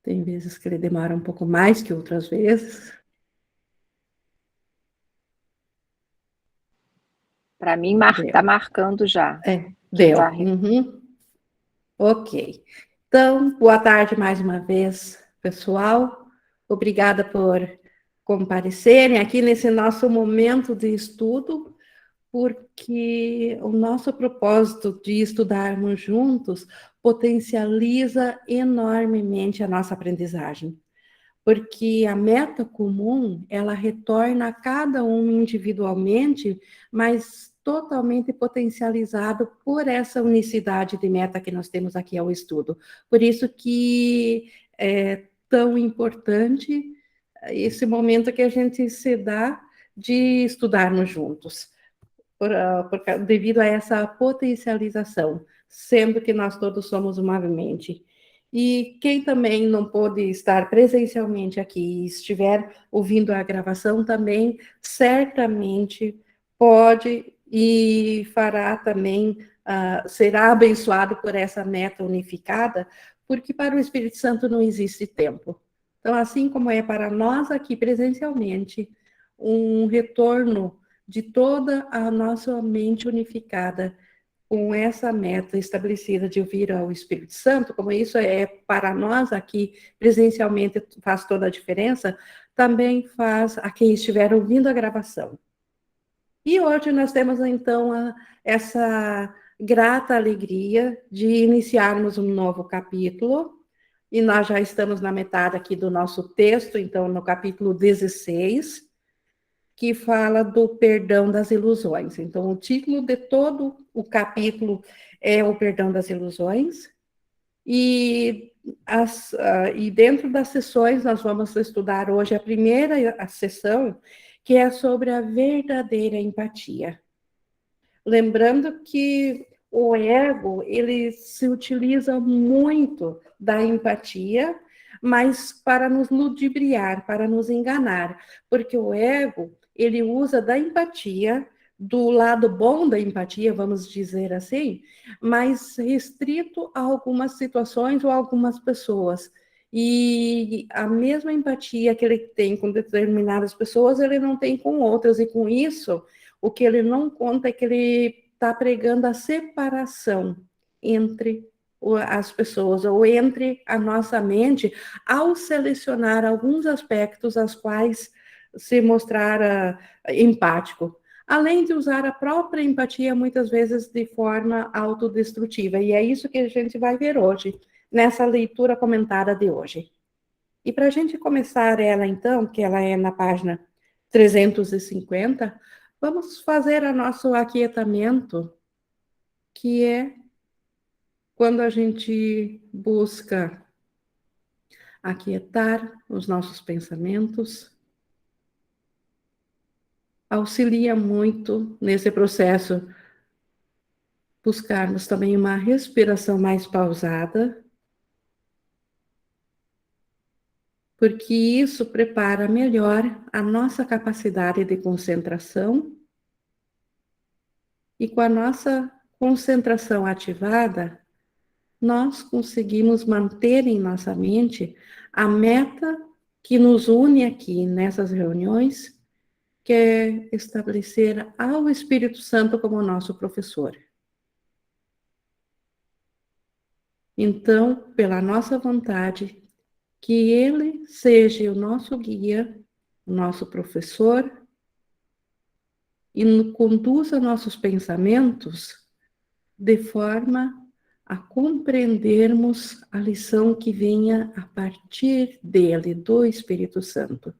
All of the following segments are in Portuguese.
Tem vezes que ele demora um pouco mais que outras vezes. Para mim, está marcando já. Deu. Uhum. Ok. Então, boa tarde mais uma vez, pessoal. Obrigada por comparecerem aqui nesse nosso momento de estudo, porque o nosso propósito de estudarmos juntos potencializa enormemente a nossa aprendizagem. Porque a meta comum, ela retorna a cada um individualmente, mas totalmente potencializado por essa unicidade de meta que nós temos aqui ao estudo. Por isso que é tão importante esse momento que a gente se dá de estudarmos juntos, devido a essa potencialização, sendo que nós todos somos uma mente. E quem também não pôde estar presencialmente aqui e estiver ouvindo a gravação também, certamente pode e fará também, será abençoado por essa meta unificada, porque para o Espírito Santo não existe tempo. Então, assim como é para nós aqui presencialmente, um retorno de toda a nossa mente unificada, com essa meta estabelecida de ouvir ao Espírito Santo, como isso é para nós aqui presencialmente faz toda a diferença, também faz a quem estiver ouvindo a gravação. E hoje nós temos então essa grata alegria de iniciarmos um novo capítulo, e nós já estamos na metade aqui do nosso texto, então no capítulo 16, que fala do perdão das ilusões. Então, o título de todo o capítulo é o perdão das ilusões, e dentro das sessões nós vamos estudar hoje a primeira sessão, que é sobre a verdadeira empatia. Lembrando que o ego, ele se utiliza muito da empatia, mas para nos ludibriar, para nos enganar, porque o ego, ele usa da empatia, do lado bom da empatia, vamos dizer assim, mas restrito a algumas situações ou algumas pessoas. E a mesma empatia que ele tem com determinadas pessoas, ele não tem com outras, e com isso, o que ele não conta é que ele está pregando a separação entre as pessoas, ou entre a nossa mente, ao selecionar alguns aspectos aos quais se mostrar empático, além de usar a própria empatia, muitas vezes de forma autodestrutiva. E é isso que a gente vai ver hoje, nessa leitura comentada de hoje. E para a gente começar ela, então, que ela é na página 350, vamos fazer o nosso aquietamento, que é quando a gente busca aquietar os nossos pensamentos, auxilia muito nesse processo buscarmos também uma respiração mais pausada, porque isso prepara melhor a nossa capacidade de concentração, e com a nossa concentração ativada, nós conseguimos manter em nossa mente a meta que nos une aqui nessas reuniões, que é estabelecer ao Espírito Santo como nosso professor. Então, pela nossa vontade, que ele seja o nosso guia, o nosso professor, e conduza nossos pensamentos de forma a compreendermos a lição que venha a partir dele, do Espírito Santo.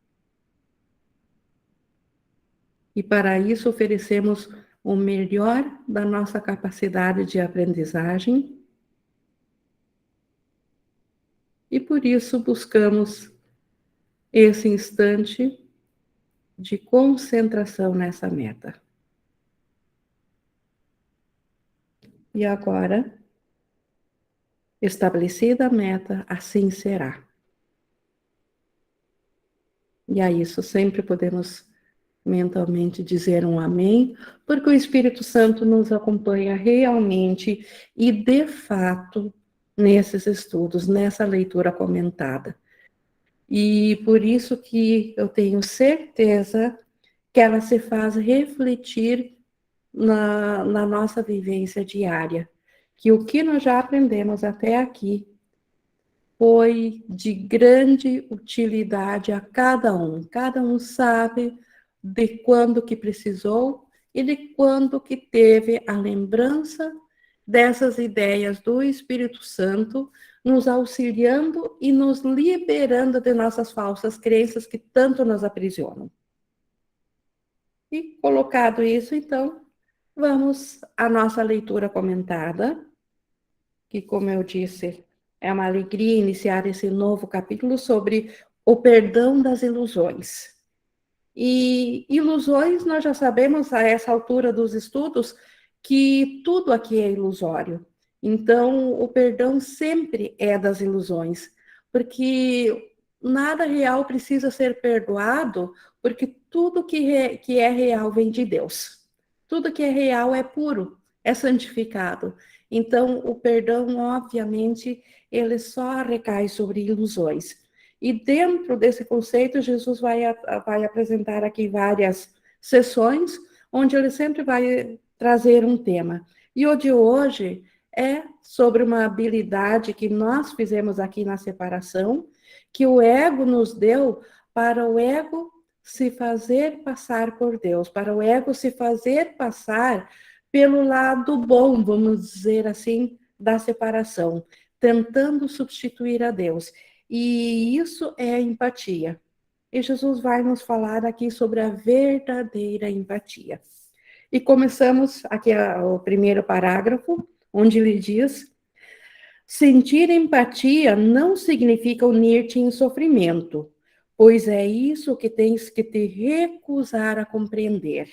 E para isso oferecemos o melhor da nossa capacidade de aprendizagem, e por isso buscamos esse instante de concentração nessa meta. E agora, estabelecida a meta, assim será. E a isso sempre podemos mentalmente dizer um amém, porque o Espírito Santo nos acompanha realmente e, de fato, nesses estudos, nessa leitura comentada. E por isso que eu tenho certeza que ela se faz refletir na nossa vivência diária, que o que nós já aprendemos até aqui foi de grande utilidade a cada um sabe de quando que precisou e de quando que teve a lembrança dessas ideias do Espírito Santo, nos auxiliando e nos liberando de nossas falsas crenças que tanto nos aprisionam. E colocado isso, então, vamos à nossa leitura comentada, que, como eu disse, é uma alegria iniciar esse novo capítulo sobre o perdão das ilusões. E ilusões, nós já sabemos a essa altura dos estudos que tudo aqui é ilusório. Então, o perdão sempre é das ilusões, porque nada real precisa ser perdoado, porque tudo que é real vem de Deus. Tudo que é real é puro, é santificado. Então, o perdão, obviamente, ele só recai sobre ilusões. E dentro desse conceito, Jesus vai apresentar aqui várias sessões, onde ele sempre vai trazer um tema. E o de hoje é sobre uma habilidade que nós fizemos aqui na separação, que o ego nos deu para o ego se fazer passar por Deus, para o ego se fazer passar pelo lado bom, vamos dizer assim, da separação, tentando substituir a Deus. E isso é a empatia. E Jesus vai nos falar aqui sobre a verdadeira empatia. E começamos aqui o primeiro parágrafo, onde ele diz: sentir empatia não significa unir-te em sofrimento, pois é isso que tens que te recusar a compreender.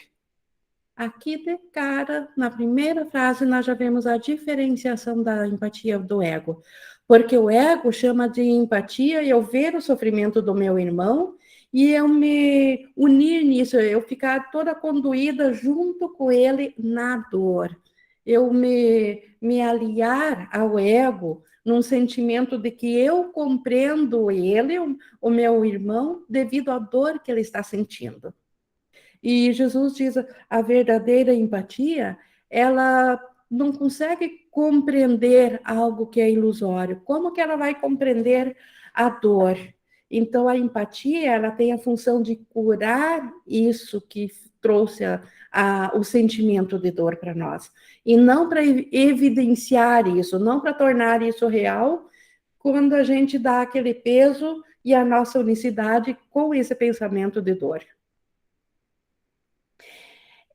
Aqui de cara, na primeira frase, nós já vemos a diferenciação da empatia do ego. Porque o ego chama de empatia eu ver o sofrimento do meu irmão e eu me unir nisso, eu ficar toda conduída junto com ele na dor. Eu me aliar ao ego num sentimento de que eu compreendo ele, o meu irmão, devido à dor que ele está sentindo. E Jesus diz a verdadeira empatia, ela não consegue compreender algo que é ilusório. Como que ela vai compreender a dor? Então, a empatia, ela tem a função de curar isso que trouxe o sentimento de dor para nós. E não para evidenciar isso, não para tornar isso real, quando a gente dá aquele peso e a nossa unicidade com esse pensamento de dor.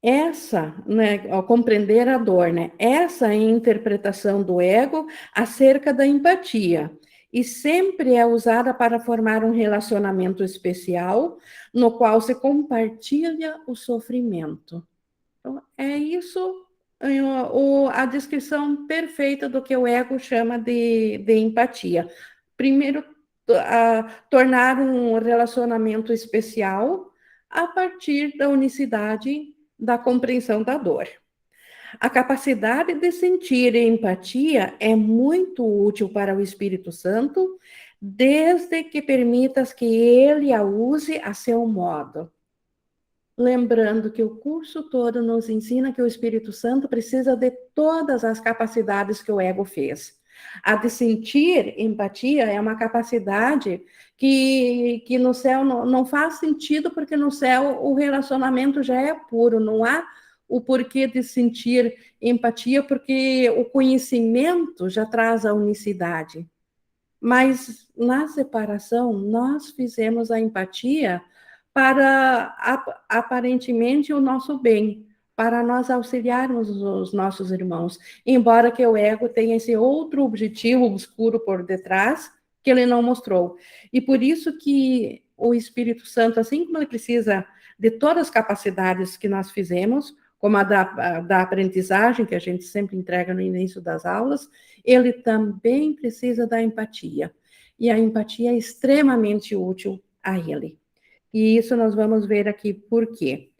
Essa, né, ao compreender a dor, né, essa é a interpretação do ego acerca da empatia, e sempre é usada para formar um relacionamento especial, no qual se compartilha o sofrimento. Então, é isso a descrição perfeita do que o ego chama de empatia. Primeiro, tornar um relacionamento especial a partir da unicidade da compreensão da dor. A capacidade de sentir empatia é muito útil para o Espírito Santo, desde que permitas que ele a use a seu modo. Lembrando que o curso todo nos ensina que o Espírito Santo precisa de todas as capacidades que o ego fez. A de sentir empatia é uma capacidade que no céu não faz sentido, porque no céu o relacionamento já é puro, não há o porquê de sentir empatia, porque o conhecimento já traz a unicidade. Mas na separação, nós fizemos a empatia para aparentemente o nosso bem, para nós auxiliarmos os nossos irmãos, embora que o ego tenha esse outro objetivo obscuro por detrás, que ele não mostrou. E por isso que o Espírito Santo, assim como ele precisa de todas as capacidades que nós fizemos, como a da aprendizagem, que a gente sempre entrega no início das aulas, ele também precisa da empatia. E a empatia é extremamente útil a ele. E isso nós vamos ver aqui por quê.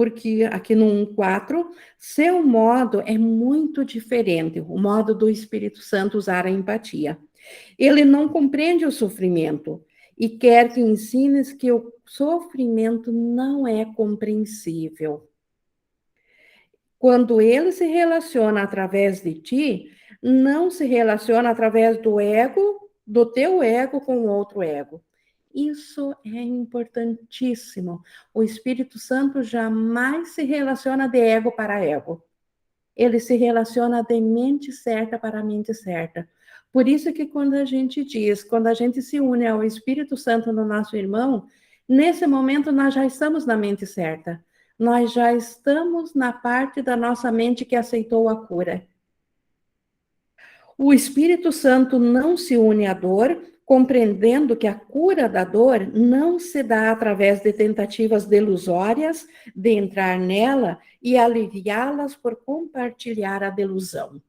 porque aqui no 1.4, seu modo é muito diferente, o modo do Espírito Santo usar a empatia. Ele não compreende o sofrimento e quer que ensines que o sofrimento não é compreensível. Quando ele se relaciona através de ti, não se relaciona através do ego, do teu ego com outro ego. Isso é importantíssimo. O Espírito Santo jamais se relaciona de ego para ego. Ele se relaciona de mente certa para mente certa. Por isso que quando a gente diz, quando a gente se une ao Espírito Santo no nosso irmão, nesse momento nós já estamos na mente certa. Nós já estamos na parte da nossa mente que aceitou a cura. O Espírito Santo não se une à dor, compreendendo que a cura da dor não se dá através de tentativas delusórias de entrar nela e aliviá-las por compartilhar a delusão.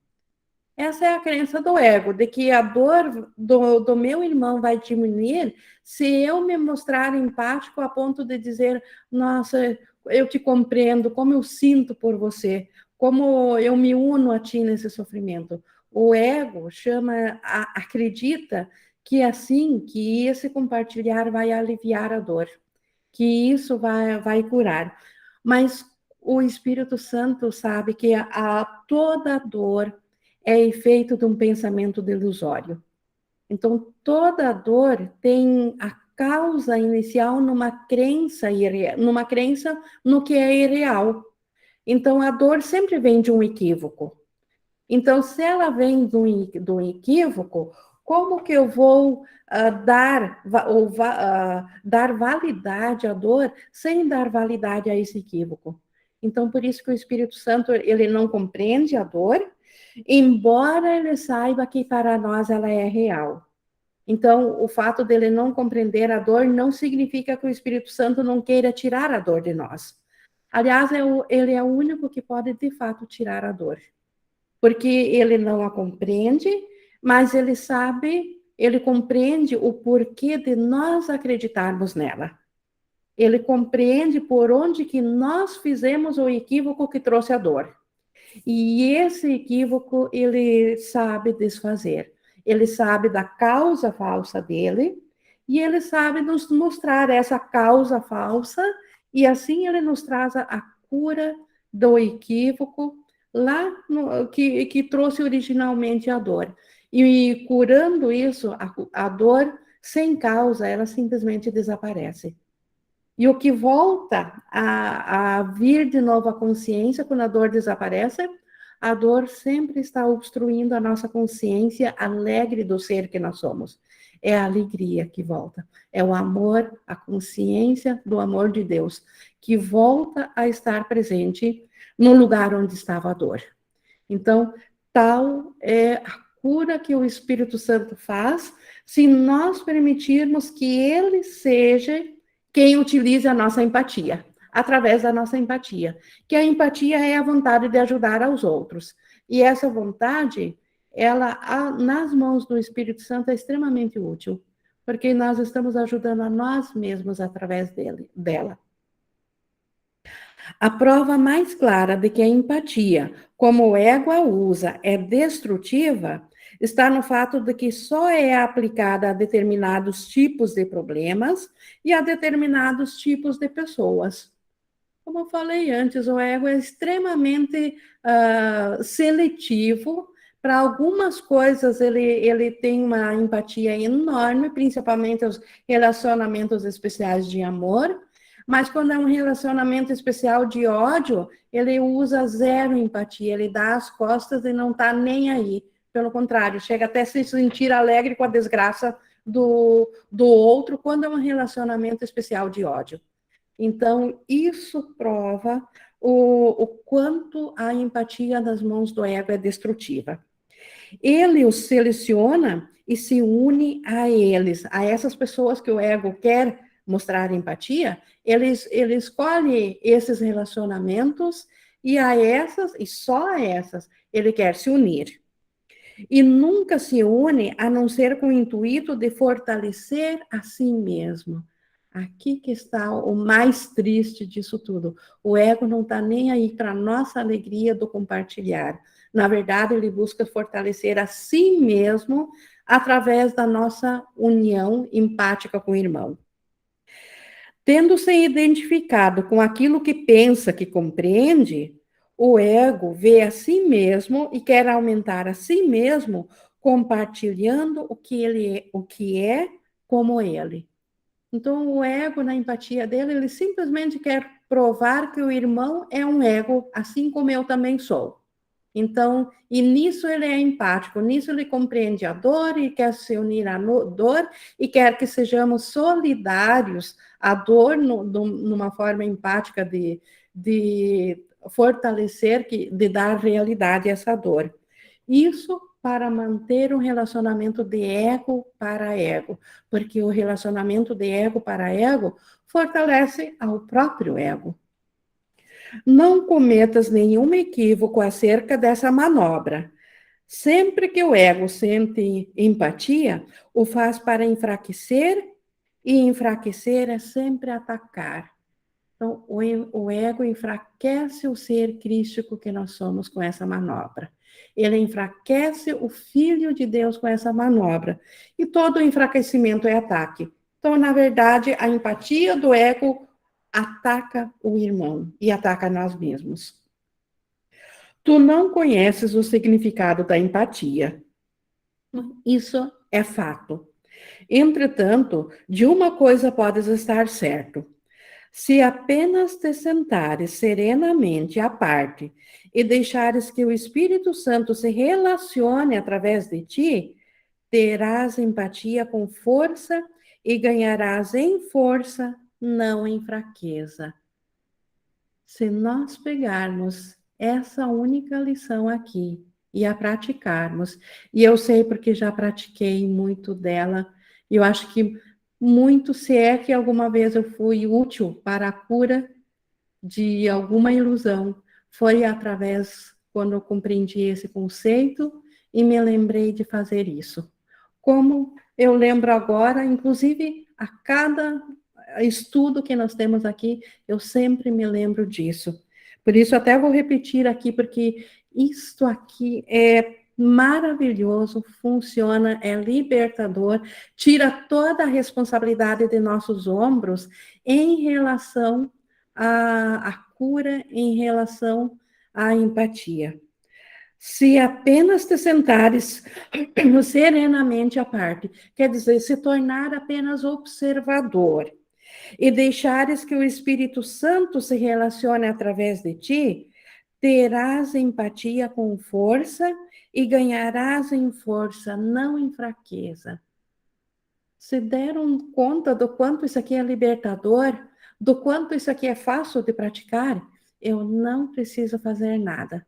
Essa é a crença do ego, de que a dor do meu irmão vai diminuir se eu me mostrar empático a ponto de dizer, nossa, eu te compreendo, como eu sinto por você, como eu me uno a ti nesse sofrimento. O ego acredita que assim, que esse compartilhar vai aliviar a dor, que isso vai curar. Mas o Espírito Santo sabe que toda dor é efeito de um pensamento delusório. Então, toda dor tem a causa inicial numa crença no que é irreal. Então, a dor sempre vem de um equívoco. Então, se ela vem do equívoco, como que eu vou dar validade à dor sem dar validade a esse equívoco? Então, por isso que o Espírito Santo, ele não compreende a dor, embora ele saiba que para nós ela é real. Então, o fato dele não compreender a dor não significa que o Espírito Santo não queira tirar a dor de nós. Aliás, ele é o único que pode, de fato, tirar a dor. Porque ele não a compreende, mas ele sabe, ele compreende o porquê de nós acreditarmos nela. Ele compreende por onde que nós fizemos o equívoco que trouxe a dor. E esse equívoco ele sabe desfazer. Ele sabe da causa falsa dele e ele sabe nos mostrar essa causa falsa e assim ele nos traz a cura do equívoco lá que trouxe originalmente a dor. E curando isso, a dor sem causa, ela simplesmente desaparece. E o que volta a vir de novo à consciência quando a dor desaparece, a dor sempre está obstruindo a nossa consciência alegre do ser que nós somos. É a alegria que volta. É o amor, a consciência do amor de Deus, que volta a estar presente no lugar onde estava a dor. Então, tal é a cura que o Espírito Santo faz, se nós permitirmos que ele seja quem utiliza a nossa empatia, através da nossa empatia. Que a empatia é a vontade de ajudar aos outros. E essa vontade, ela, nas mãos do Espírito Santo, é extremamente útil, porque nós estamos ajudando a nós mesmos através dela. A prova mais clara de que a empatia, como o ego a usa, é destrutiva, está no fato de que só é aplicada a determinados tipos de problemas e a determinados tipos de pessoas. Como eu falei antes, o ego é extremamente seletivo. Para algumas coisas, ele tem uma empatia enorme, principalmente os relacionamentos especiais de amor, mas quando é um relacionamento especial de ódio, ele usa zero empatia, ele dá as costas e não está nem aí. Pelo contrário, chega até a se sentir alegre com a desgraça do outro quando é um relacionamento especial de ódio. Então, isso prova o quanto a empatia nas mãos do ego é destrutiva. Ele os seleciona e se une a eles, a essas pessoas que o ego quer mostrar empatia, ele escolhe esses relacionamentos e a essas, e só a essas, ele quer se unir. E nunca se une a não ser com o intuito de fortalecer a si mesmo. Aqui que está o mais triste disso tudo. O ego não está nem aí para a nossa alegria do compartilhar. Na verdade, ele busca fortalecer a si mesmo através da nossa união empática com o irmão. Tendo-se identificado com aquilo que pensa, que compreende, o ego vê a si mesmo e quer aumentar a si mesmo, compartilhando o que é como ele. Então, o ego, na empatia dele, ele simplesmente quer provar que o irmão é um ego, assim como eu também sou. Então, e nisso ele é empático, nisso ele compreende a dor e quer se unir à dor e quer que sejamos solidários à dor numa forma empática de fortalecer, de dar realidade a essa dor. Isso para manter um relacionamento de ego para ego, porque o relacionamento de ego para ego fortalece ao próprio ego. Não cometas nenhum equívoco acerca dessa manobra. Sempre que o ego sente empatia, o faz para enfraquecer, e enfraquecer é sempre atacar. Então, o ego enfraquece o ser crístico que nós somos com essa manobra. Ele enfraquece o Filho de Deus com essa manobra. E todo enfraquecimento é ataque. Então, na verdade, a empatia do ego ataca o irmão e ataca nós mesmos. Tu não conheces o significado da empatia. Isso é fato. Entretanto, de uma coisa podes estar certo. Se apenas te sentares serenamente à parte e deixares que o Espírito Santo se relacione através de ti, terás empatia com força e ganharás em força, não em fraqueza. Se nós pegarmos essa única lição aqui e a praticarmos, e eu sei porque já pratiquei muito dela, e eu acho que muito, se é que alguma vez eu fui útil para a cura de alguma ilusão, foi através quando eu compreendi esse conceito e me lembrei de fazer isso. Como eu lembro agora, inclusive a cada estudo que nós temos aqui, eu sempre me lembro disso. Por isso, até vou repetir aqui, porque isto aqui é maravilhoso, funciona, é libertador, tira toda a responsabilidade de nossos ombros em relação à cura, em relação à empatia. Se apenas te sentares serenamente à parte, quer dizer, se tornar apenas observador, e deixares que o Espírito Santo se relacione através de ti, terás empatia com força e ganharás em força, não em fraqueza. Se deram conta do quanto isso aqui é libertador, do quanto isso aqui é fácil de praticar, eu não preciso fazer nada.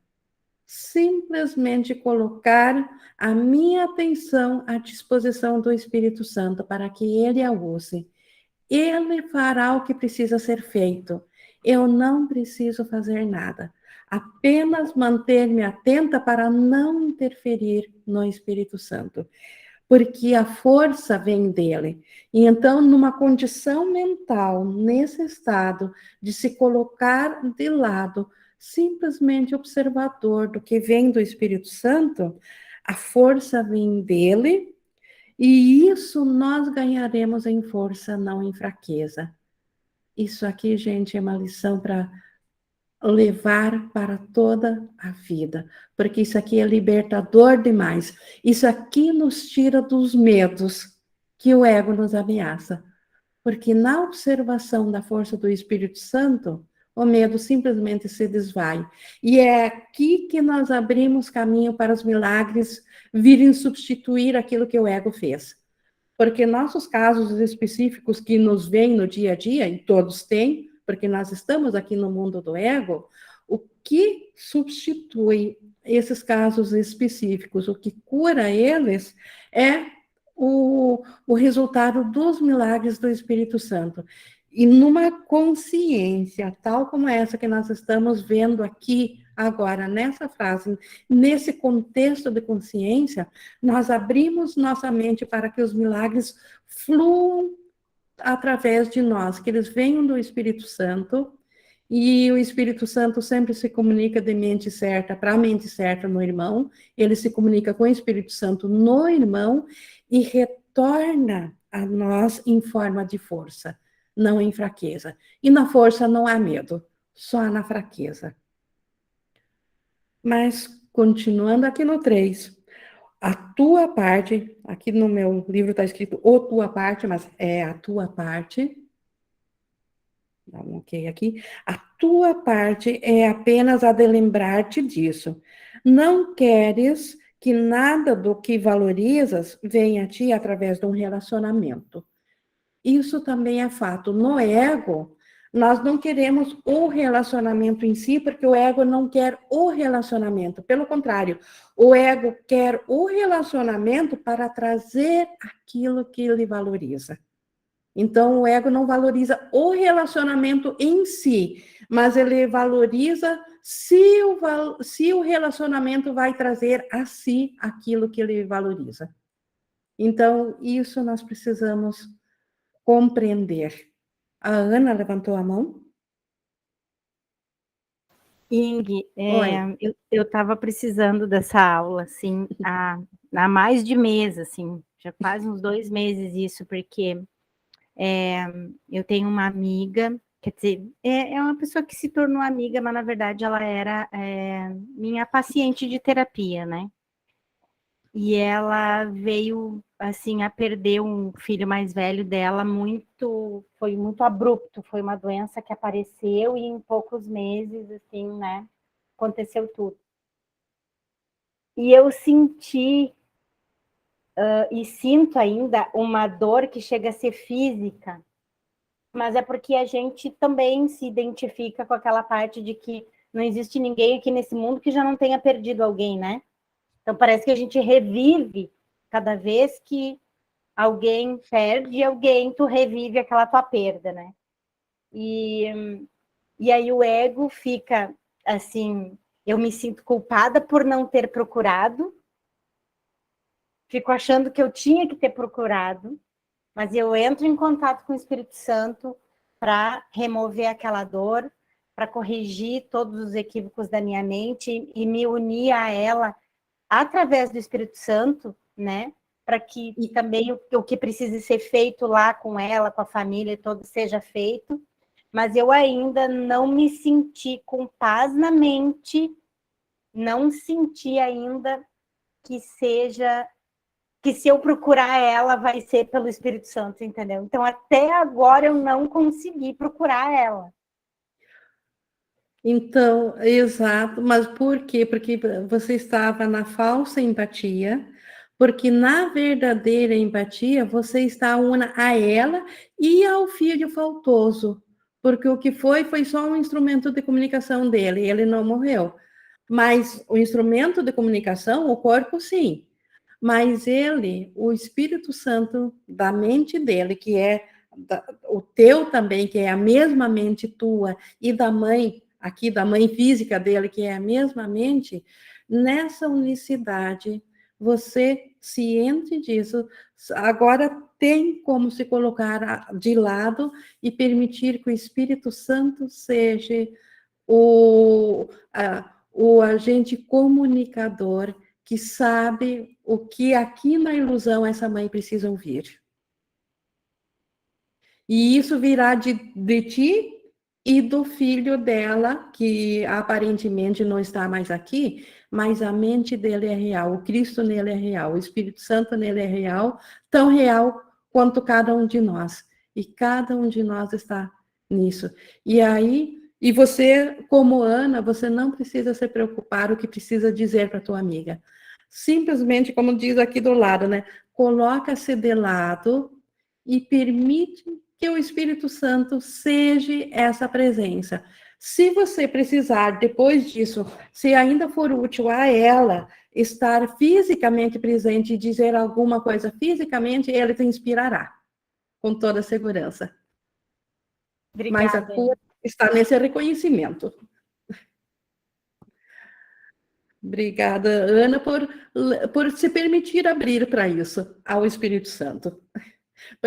Simplesmente colocar a minha atenção à disposição do Espírito Santo para que ele a use. Ele fará o que precisa ser feito. Eu não preciso fazer nada. Apenas manter-me atenta para não interferir no Espírito Santo. Porque a força vem dele. E então, numa condição mental, nesse estado de se colocar de lado, simplesmente observador do que vem do Espírito Santo, a força vem dele. E isso nós ganharemos em força, não em fraqueza. Isso aqui, gente, é uma lição para levar para toda a vida, porque isso aqui é libertador demais. Isso aqui nos tira dos medos que o ego nos ameaça, porque na observação da força do Espírito Santo, o medo simplesmente se desvai. E é aqui que nós abrimos caminho para os milagres virem substituir aquilo que o ego fez. Porque nossos casos específicos que nos vêm no dia a dia, e todos têm, porque nós estamos aqui no mundo do ego, o que substitui esses casos específicos, o que cura eles, é o resultado dos milagres do Espírito Santo. E numa consciência tal como essa que nós estamos vendo aqui agora, nessa frase, nesse contexto de consciência, nós abrimos nossa mente para que os milagres fluam através de nós, que eles venham do Espírito Santo, e o Espírito Santo sempre se comunica de mente certa para a mente certa no irmão, ele se comunica com o Espírito Santo no irmão e retorna a nós em forma de força, não em fraqueza. E na força não há medo, só na fraqueza. Mas, continuando aqui no 3, a tua parte, aqui no meu livro está escrito o tua parte, mas é a tua parte. Dá um ok aqui. A tua parte é apenas a de lembrar-te disso. Não queres que nada do que valorizas venha a ti através de um relacionamento. Isso também é fato. No ego, nós não queremos o relacionamento em si, porque o ego não quer o relacionamento. Pelo contrário, o ego quer o relacionamento para trazer aquilo que ele valoriza. Então, o ego não valoriza o relacionamento em si, mas ele valoriza se o relacionamento vai trazer a si aquilo que ele valoriza. Então, isso nós precisamos compreender. A Ana levantou a mão? Ing, eu estava precisando dessa aula, assim, há mais de mês, assim, já faz uns 2 meses isso, porque eu tenho uma amiga, quer dizer, é uma pessoa que se tornou amiga, mas na verdade ela era minha paciente de terapia, né? E ela veio, assim, a perder um filho mais velho dela foi muito abrupto, foi uma doença que apareceu e em poucos meses, assim, né, aconteceu tudo. E eu senti, e sinto ainda, uma dor que chega a ser física, mas é porque a gente também se identifica com aquela parte de que não existe ninguém aqui nesse mundo que já não tenha perdido alguém, né? Então parece que a gente revive cada vez que alguém perde alguém, tu revive aquela tua perda, né? E aí o ego fica assim, eu me sinto culpada por não ter procurado, fico achando que eu tinha que ter procurado, mas eu entro em contato com o Espírito Santo para remover aquela dor, para corrigir todos os equívocos da minha mente e me unir a ela através do Espírito Santo, né? Para que também o que precise ser feito lá com ela, com a família todo, seja feito. Mas eu ainda não me senti com paz na mente, não senti ainda que se eu procurar ela, vai ser pelo Espírito Santo, entendeu? Então, até agora eu não consegui procurar ela. Então, exato, mas por quê? Porque você estava na falsa empatia, porque na verdadeira empatia você está una a ela e ao filho faltoso, porque o que foi só um instrumento de comunicação dele, ele não morreu. Mas o instrumento de comunicação, o corpo, sim. Mas ele, o Espírito Santo da mente dele, que é o teu também, que é a mesma mente tua, e da mãe, aqui da mãe física dele, que é a mesma mente, nessa unicidade, você ciente disso, agora tem como se colocar de lado e permitir que o Espírito Santo seja o agente comunicador que sabe o que aqui na ilusão essa mãe precisa ouvir. E isso virá de ti e do filho dela, que aparentemente não está mais aqui, mas a mente dele é real, o Cristo nele é real, o Espírito Santo nele é real, tão real quanto cada um de nós. E cada um de nós está nisso. E aí, e você, como Ana, você não precisa se preocupar o que precisa dizer para tua amiga. Simplesmente, como diz aqui do lado, né? Coloca-se de lado e permite que o Espírito Santo seja essa presença. Se você precisar, depois disso, se ainda for útil a ela, estar fisicamente presente e dizer alguma coisa fisicamente, ele te inspirará, com toda segurança. Obrigada. Mas a cura está nesse reconhecimento. Obrigada, Ana, por se permitir abrir para isso, ao Espírito Santo.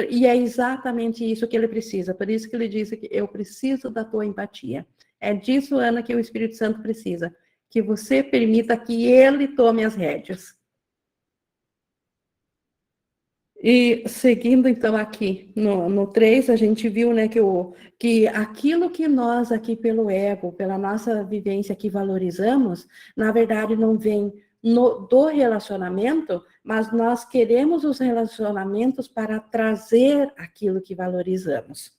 E é exatamente isso que ele precisa. Por isso que ele disse que eu preciso da tua empatia. É disso, Ana, que o Espírito Santo precisa. Que você permita que ele tome as rédeas. E seguindo, então, aqui no 3, a gente viu, né, que aquilo que nós aqui pelo ego, pela nossa vivência aqui valorizamos, na verdade não vem do relacionamento, mas nós queremos os relacionamentos para trazer aquilo que valorizamos.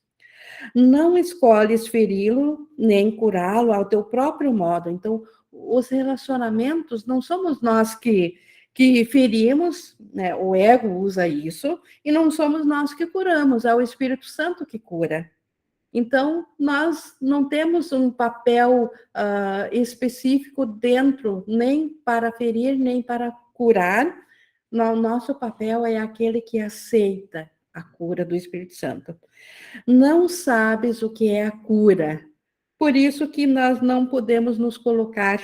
Não escolhes feri-lo, nem curá-lo ao teu próprio modo. Então, os relacionamentos não somos nós que ferimos, né? O ego usa isso, e não somos nós que curamos, é o Espírito Santo que cura. Então, nós não temos um papel específico dentro, nem para ferir, nem para curar. O nosso papel é aquele que aceita a cura do Espírito Santo. Não sabes o que é a cura. Por isso que nós não podemos nos colocar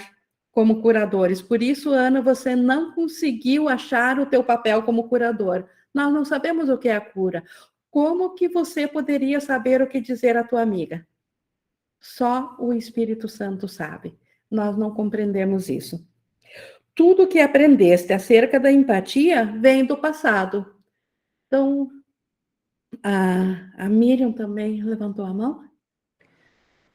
como curadores. Por isso, Ana, você não conseguiu achar o teu papel como curador. Nós não sabemos o que é a cura. Como que você poderia saber o que dizer à tua amiga? Só o Espírito Santo sabe. Nós não compreendemos isso. Tudo que aprendeste acerca da empatia vem do passado. Então, a Miriam também levantou a mão?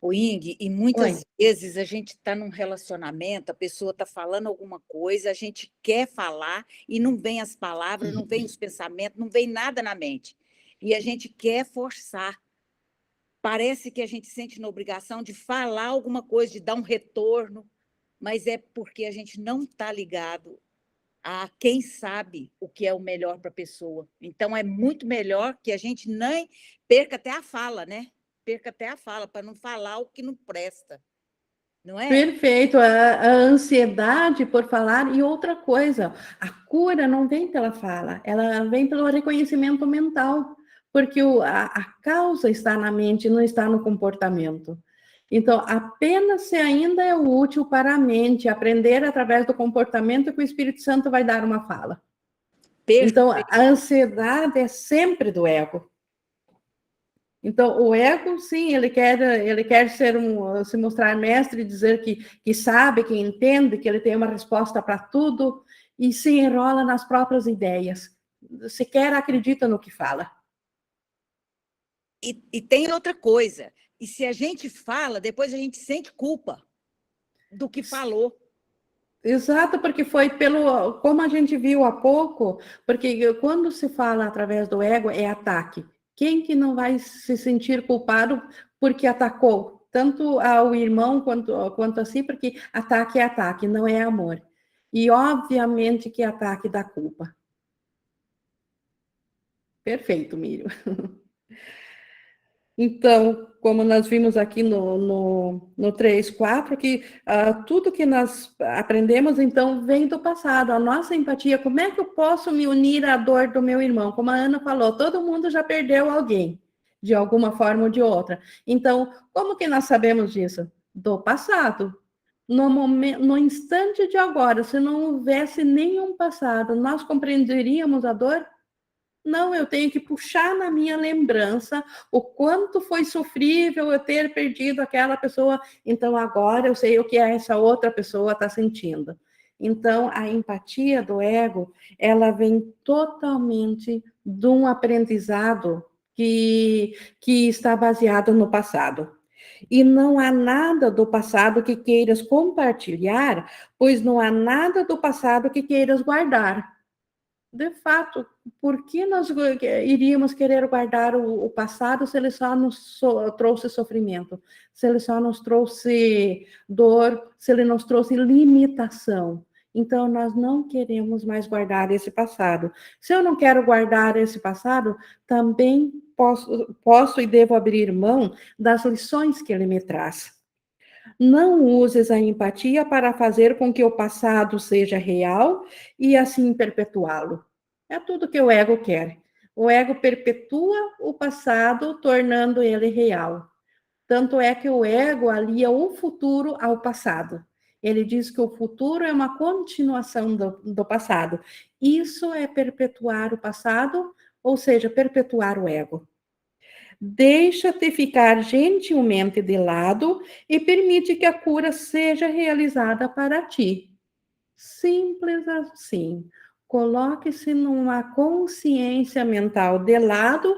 O Ing, e muitas Oi. vezes a gente está num relacionamento, a pessoa está falando alguma coisa, a gente quer falar e não vem as palavras, não vem os pensamentos, não vem nada na mente. E a gente quer forçar. Parece que a gente sente na obrigação de falar alguma coisa, de dar um retorno, mas é porque a gente não está ligado a quem sabe o que é o melhor para a pessoa. Então, é muito melhor que a gente nem perca até a fala, né? Perca até a fala, para não falar o que não presta, não é? Perfeito, a ansiedade por falar. E outra coisa, a cura não vem pela fala, ela vem pelo reconhecimento mental, porque a causa está na mente, não está no comportamento. Então, apenas se ainda é útil para a mente aprender através do comportamento que o Espírito Santo vai dar uma fala. Então, a ansiedade é sempre do ego. Então, o ego, sim, ele quer se mostrar mestre, dizer que sabe, que entende, que ele tem uma resposta para tudo, e se enrola nas próprias ideias. Sequer acredita no que fala. E tem outra coisa, e se a gente fala, depois a gente sente culpa do que falou. Exato, porque foi como a gente viu há pouco, porque quando se fala através do ego, é ataque. Quem que não vai se sentir culpado porque atacou? Tanto ao irmão quanto a si, porque ataque é ataque, não é amor. E obviamente que ataque dá culpa. Perfeito, Miriam. Então, como nós vimos aqui no 3, 4, que tudo que nós aprendemos, então, vem do passado. A nossa empatia, como é que eu posso me unir à dor do meu irmão? Como a Ana falou, todo mundo já perdeu alguém, de alguma forma ou de outra. Então, como que nós sabemos disso? Do passado. No instante de agora, se não houvesse nenhum passado, nós compreenderíamos a dor? Não, eu tenho que puxar na minha lembrança o quanto foi sofrível eu ter perdido aquela pessoa. Então, agora eu sei o que essa outra pessoa está sentindo. Então, a empatia do ego, ela vem totalmente de um aprendizado que está baseado no passado. E não há nada do passado que queiras compartilhar, pois não há nada do passado que queiras guardar. De fato, por que nós iríamos querer guardar o passado se ele só nos trouxe sofrimento, se ele só nos trouxe dor, se ele nos trouxe limitação? Então, nós não queremos mais guardar esse passado. Se eu não quero guardar esse passado, também posso e devo abrir mão das lições que ele me traz. Não uses a empatia para fazer com que o passado seja real e assim perpetuá-lo. É tudo que o ego quer. O ego perpetua o passado, tornando ele real. Tanto é que o ego alia o futuro ao passado. Ele diz que o futuro é uma continuação do passado. Isso é perpetuar o passado, ou seja, perpetuar o ego. Deixa-te ficar gentilmente de lado e permite que a cura seja realizada para ti. Simples assim. Coloque-se numa consciência mental de lado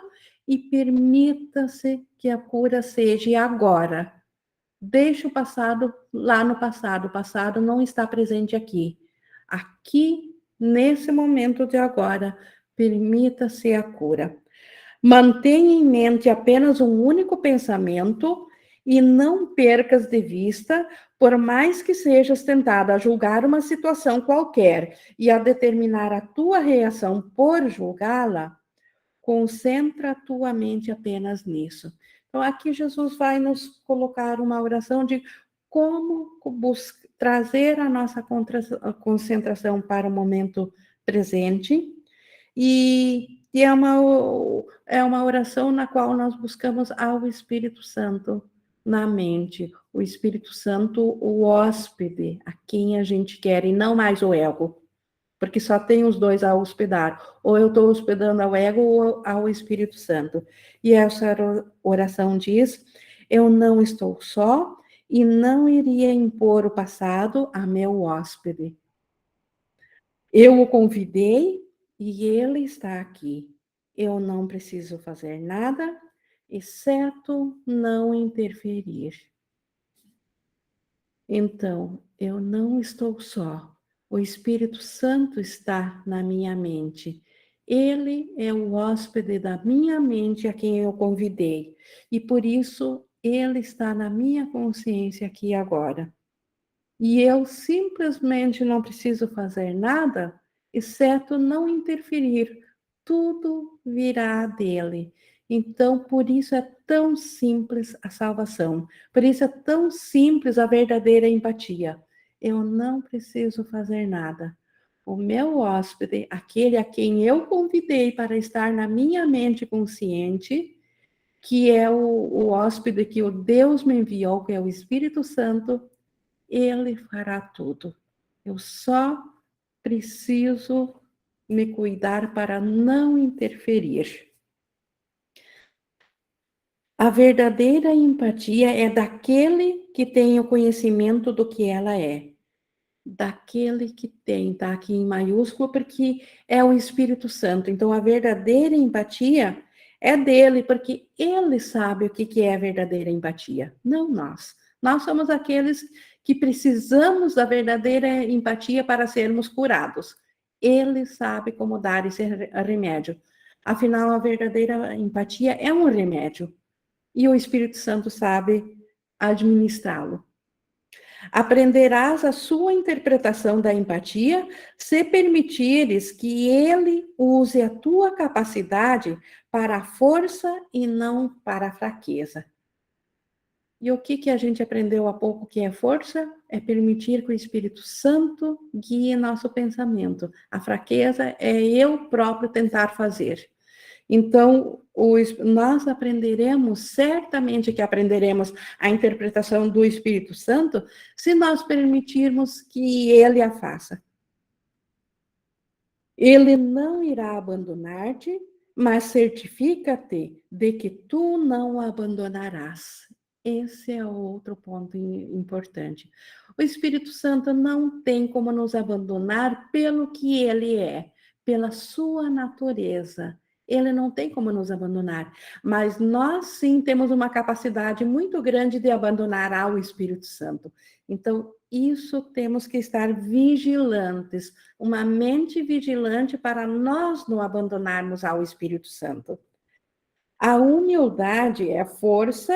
e permita-se que a cura seja agora. Deixe o passado lá no passado. O passado não está presente aqui. Aqui, nesse momento de agora, permita-se a cura. Mantenha em mente apenas um único pensamento e não percas de vista, por mais que sejas tentado a julgar uma situação qualquer e a determinar a tua reação por julgá-la, concentra a tua mente apenas nisso. Então, aqui Jesus vai nos colocar uma oração de como trazer a nossa concentração para o momento presente e é uma oração na qual nós buscamos ao Espírito Santo na mente. O Espírito Santo, o hóspede, a quem a gente quer, e não mais o ego. Porque só tem os dois a hospedar. Ou eu estou hospedando ao ego ou ao Espírito Santo. E essa oração diz: eu não estou só e não iria impor o passado a meu hóspede. Eu o convidei e ele está aqui. Eu não preciso fazer nada, exceto não interferir. Então, eu não estou só. O Espírito Santo está na minha mente. Ele é o hóspede da minha mente a quem eu convidei. E por isso, ele está na minha consciência aqui e agora. E eu simplesmente não preciso fazer nada, exceto não interferir. Tudo virá dele. Então, por isso é tão simples a salvação. Por isso é tão simples a verdadeira empatia. Eu não preciso fazer nada. O meu hóspede, aquele a quem eu convidei para estar na minha mente consciente, que é o hóspede que o Deus me enviou, que é o Espírito Santo, ele fará tudo. Eu só preciso me cuidar para não interferir. A verdadeira empatia é daquele que tem o conhecimento do que ela é. Daquele que tem, tá aqui em maiúsculo, porque é o Espírito Santo. Então, a verdadeira empatia é dele, porque ele sabe o que é a verdadeira empatia, não nós. Nós somos aqueles que precisamos da verdadeira empatia para sermos curados. Ele sabe como dar esse remédio. Afinal, a verdadeira empatia é um remédio. E o Espírito Santo sabe administrá-lo. Aprenderás a sua interpretação da empatia se permitires que ele use a tua capacidade para a força e não para a fraqueza. E o que a gente aprendeu há pouco que é força? É permitir que o Espírito Santo guie nosso pensamento. A fraqueza é eu próprio tentar fazer. Então, nós aprenderemos, certamente que aprenderemos a interpretação do Espírito Santo, se nós permitirmos que ele a faça. Ele não irá abandonar-te, mas certifica-te de que tu não abandonarás. Esse é outro ponto importante. O Espírito Santo não tem como nos abandonar pelo que ele é, pela sua natureza. Ele não tem como nos abandonar, mas nós sim temos uma capacidade muito grande de abandonar ao Espírito Santo. Então, isso temos que estar vigilantes, uma mente vigilante para nós não abandonarmos ao Espírito Santo. A humildade é força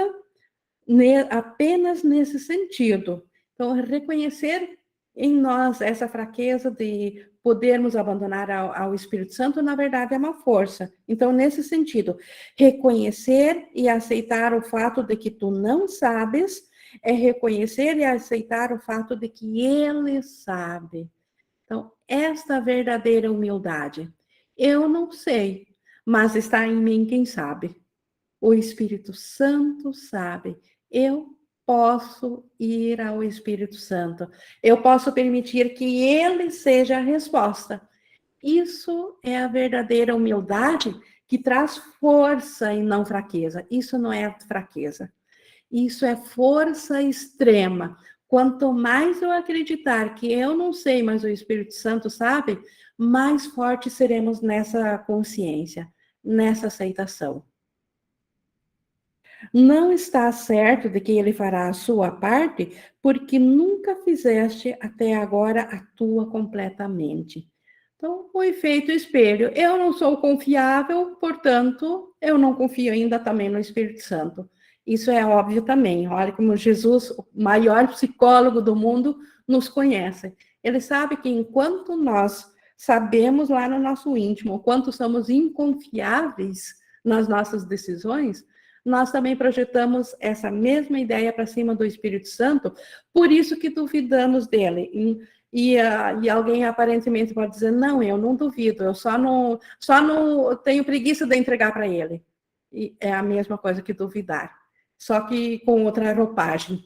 apenas nesse sentido. Então, reconhecer em nós essa fraqueza de podermos abandonar ao Espírito Santo, na verdade, é uma força. Então, nesse sentido, reconhecer e aceitar o fato de que tu não sabes, é reconhecer e aceitar o fato de que ele sabe. Então, esta verdadeira humildade. Eu não sei, mas está em mim quem sabe. O Espírito Santo sabe. Eu posso ir ao Espírito Santo. Eu posso permitir que ele seja a resposta. Isso é a verdadeira humildade que traz força e não fraqueza. Isso não é fraqueza. Isso é força extrema. Quanto mais eu acreditar que eu não sei, mas o Espírito Santo sabe, mais fortes seremos nessa consciência, nessa aceitação. Não está certo de que ele fará a sua parte, porque nunca fizeste até agora a tua completamente. Então, o efeito espelho. Eu não sou confiável, portanto, eu não confio ainda também no Espírito Santo. Isso é óbvio também. Olha como Jesus, o maior psicólogo do mundo, nos conhece. Ele sabe que enquanto nós sabemos lá no nosso íntimo quanto somos inconfiáveis nas nossas decisões, nós também projetamos essa mesma ideia para cima do Espírito Santo, por isso que duvidamos dele. E alguém aparentemente pode dizer, não, eu não duvido, eu só não tenho preguiça de entregar para ele. E é a mesma coisa que duvidar, só que com outra roupagem.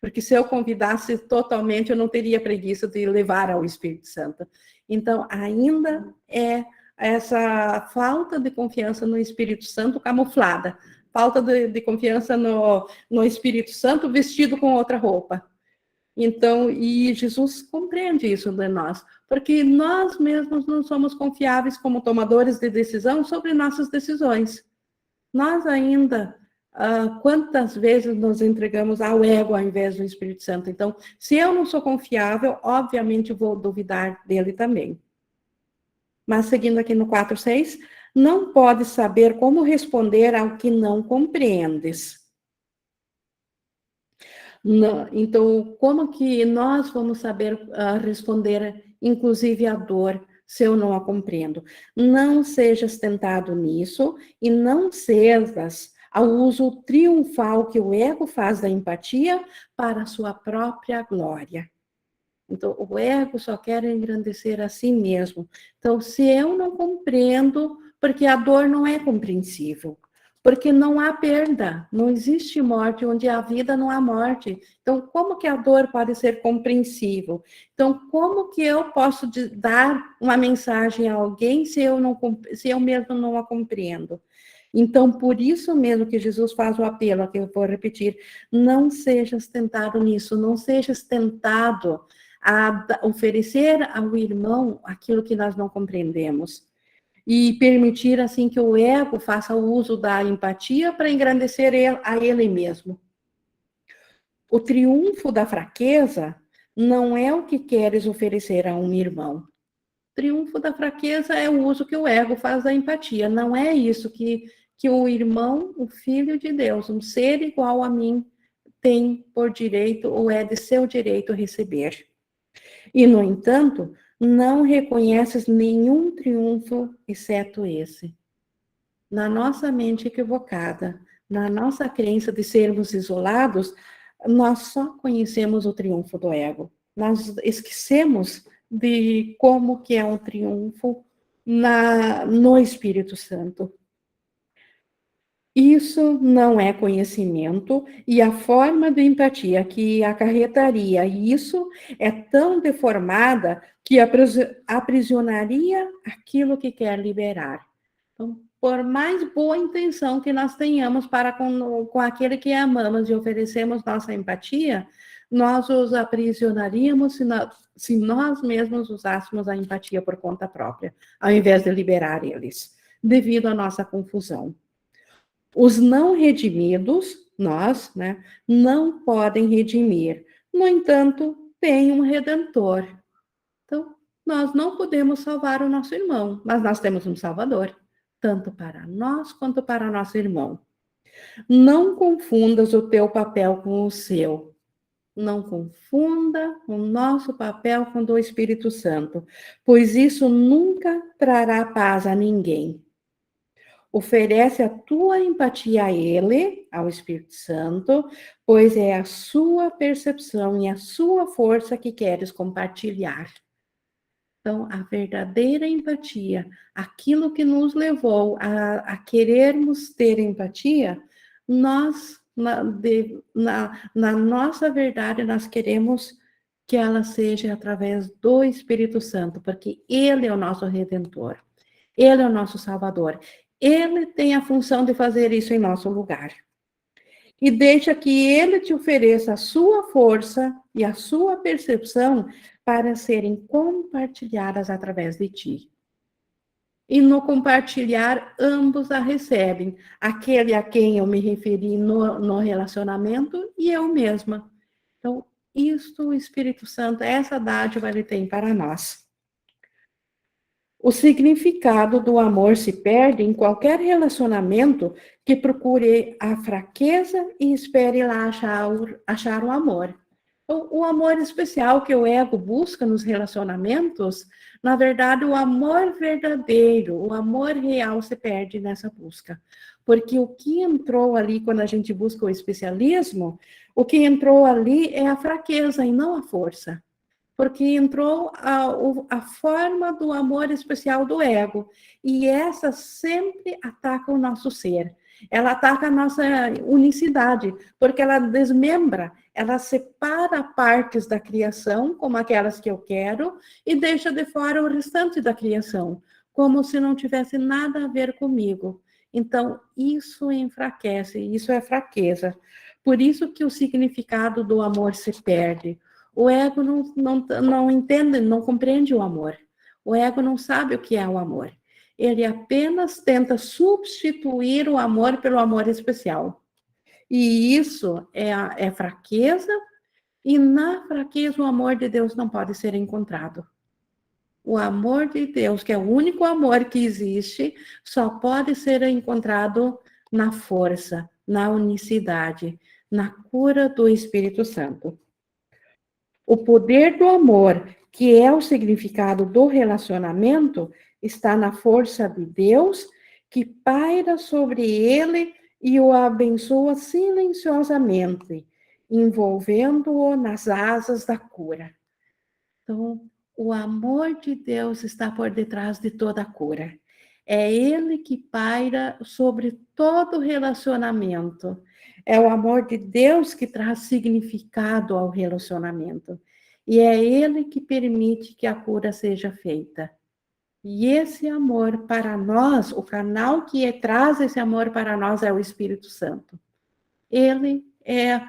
Porque se eu convidasse totalmente, eu não teria preguiça de levar ao Espírito Santo. Então, ainda é essa falta de confiança no Espírito Santo camuflada, falta de confiança no Espírito Santo vestido com outra roupa. Então, e Jesus compreende isso de nós, porque nós mesmos não somos confiáveis como tomadores de decisão sobre nossas decisões. Nós ainda, quantas vezes nos entregamos ao ego ao invés do Espírito Santo? Então, se eu não sou confiável, obviamente vou duvidar dele também. Mas seguindo aqui no 4:6, não podes saber como responder ao que não compreendes. Não, então, como que nós vamos saber responder, inclusive, à dor, se eu não a compreendo? Não sejas tentado nisso e não cedas ao uso triunfal que o ego faz da empatia para a sua própria glória. Então, o ego só quer engrandecer a si mesmo. Então, se eu não compreendo, porque a dor não é compreensível, porque não há perda, não existe morte, onde há vida não há morte. Então, como que a dor pode ser compreensível? Então, como que eu posso dar uma mensagem a alguém se eu mesmo não a compreendo? Então, por isso mesmo que Jesus faz o apelo, que eu vou repetir, não sejas tentado nisso, não sejas tentado a oferecer ao irmão aquilo que nós não compreendemos. E permitir, assim, que o ego faça o uso da empatia para engrandecer a ele mesmo. O triunfo da fraqueza não é o que queres oferecer a um irmão. O triunfo da fraqueza é o uso que o ego faz da empatia. Não é isso que o irmão, o filho de Deus, um ser igual a mim, tem por direito ou é de seu direito receber. E, no entanto, não reconheces nenhum triunfo exceto esse. Na nossa mente equivocada, na nossa crença de sermos isolados, nós só conhecemos o triunfo do ego. Nós esquecemos de como que é um triunfo no Espírito Santo. Isso não é conhecimento, e a forma de empatia que acarretaria isso é tão deformada que aprisionaria aquilo que quer liberar. Então, por mais boa intenção que nós tenhamos para com aquele que amamos e oferecemos nossa empatia, nós os aprisionaríamos se nós mesmos usássemos a empatia por conta própria, ao invés de liberar eles, devido à nossa confusão. Os não redimidos, nós, né, não podem redimir. No entanto, tem um redentor. Então, nós não podemos salvar o nosso irmão, mas nós temos um salvador, tanto para nós quanto para nosso irmão. Não confundas o teu papel com o seu. Não confunda o nosso papel com o do Espírito Santo, pois isso nunca trará paz a ninguém. Oferece a tua empatia a ele, ao Espírito Santo, pois é a sua percepção e a sua força que queres compartilhar. Então, a verdadeira empatia, aquilo que nos levou a querermos ter empatia, nós, na nossa verdade, nós queremos que ela seja através do Espírito Santo, porque ele é o nosso Redentor, ele é o nosso Salvador. Ele tem a função de fazer isso em nosso lugar. E deixa que ele te ofereça a sua força e a sua percepção para serem compartilhadas através de ti. E no compartilhar, ambos a recebem. Aquele a quem eu me referi no relacionamento e eu mesma. Então, isto o Espírito Santo, essa dádiva ele tem para nós. O significado do amor se perde em qualquer relacionamento que procure a fraqueza e espere lá achar o amor. Então, o amor especial que o ego busca nos relacionamentos, na verdade, o amor verdadeiro, o amor real se perde nessa busca. Porque o que entrou ali quando a gente busca o especialismo, o que entrou ali é a fraqueza e não a força. Porque entrou a forma do amor especial do ego. E essa sempre ataca o nosso ser. Ela ataca a nossa unicidade, porque ela desmembra, ela separa partes da criação, como aquelas que eu quero, e deixa de fora o restante da criação, como se não tivesse nada a ver comigo. Então, isso enfraquece, isso é fraqueza. Por isso que o significado do amor se perde. O ego não entende, não compreende o amor. O ego não sabe o que é o amor. Ele apenas tenta substituir o amor pelo amor especial. E isso é fraqueza, e na fraqueza o amor de Deus não pode ser encontrado. O amor de Deus, que é o único amor que existe, só pode ser encontrado na força, na unicidade, na cura do Espírito Santo. O poder do amor, que é o significado do relacionamento, está na força de Deus, que paira sobre ele e o abençoa silenciosamente, envolvendo-o nas asas da cura. Então, o amor de Deus está por detrás de toda a cura. É ele que paira sobre todo relacionamento. É o amor de Deus que traz significado ao relacionamento. E é ele que permite que a cura seja feita. E esse amor para nós, o canal que traz esse amor para nós é o Espírito Santo. Ele é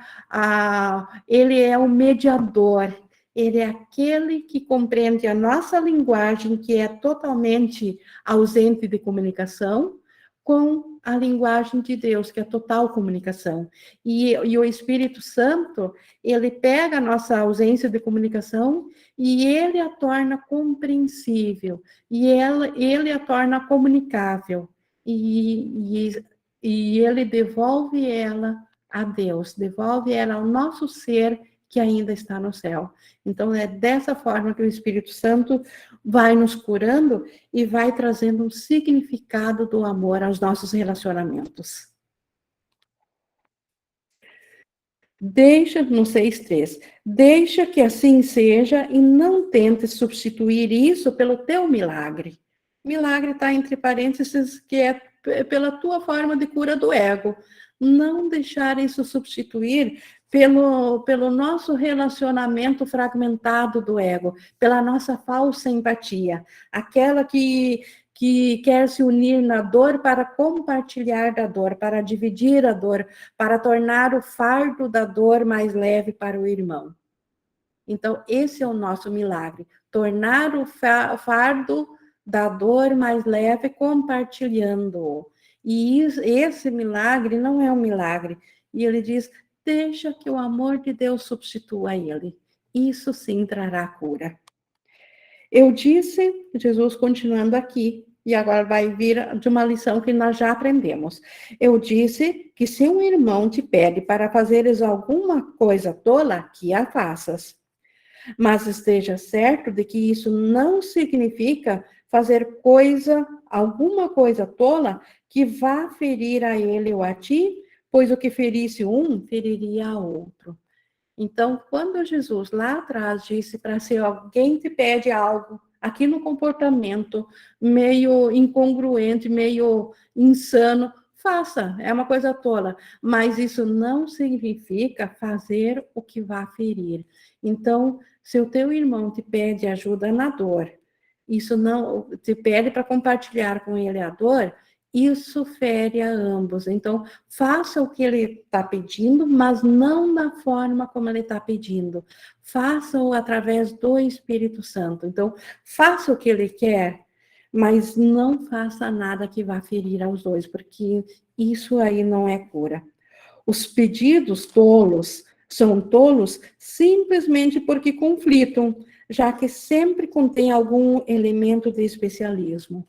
o mediador. Ele é aquele que compreende a nossa linguagem, que é totalmente ausente de comunicação, com a linguagem de Deus, que é total comunicação. E o Espírito Santo, ele pega a nossa ausência de comunicação e ele a torna compreensível, e ele a torna comunicável, e ele devolve ela a Deus, devolve ela ao nosso ser que ainda está no céu. Então, é dessa forma que o Espírito Santo vai nos curando e vai trazendo um significado do amor aos nossos relacionamentos. No 6.3, deixa que assim seja e não tente substituir isso pelo teu milagre. Milagre está entre parênteses, que é pela tua forma de cura do ego. Não deixar isso substituir pelo nosso relacionamento fragmentado do ego, pela nossa falsa empatia, aquela que quer se unir na dor para compartilhar da dor, para dividir a dor, para tornar o fardo da dor mais leve para o irmão. Então, esse é o nosso milagre, tornar o fardo da dor mais leve compartilhando-o. E esse milagre não é um milagre. E ele diz, deixa que o amor de Deus substitua ele. Isso sim trará cura. Eu disse, Jesus continuando aqui, e agora vai vir de uma lição que nós já aprendemos. Eu disse que se um irmão te pede para fazeres alguma coisa tola, que a faças. Mas esteja certo de que isso não significa fazer alguma coisa tola que vá ferir a ele ou a ti, pois o que ferisse um, feriria a outro. Então, quando Jesus lá atrás disse para se alguém te pede algo, aqui no comportamento meio incongruente, meio insano, faça, é uma coisa tola, mas isso não significa fazer o que vá ferir. Então, se o teu irmão te pede ajuda na dor, isso não te pede para compartilhar com ele a dor, isso fere a ambos. Então, faça o que ele está pedindo, mas não da forma como ele está pedindo. Faça-o através do Espírito Santo. Então, faça o que ele quer, mas não faça nada que vá ferir aos dois, porque isso aí não é cura. Os pedidos tolos são tolos simplesmente porque conflitam, já que sempre contém algum elemento de especialismo.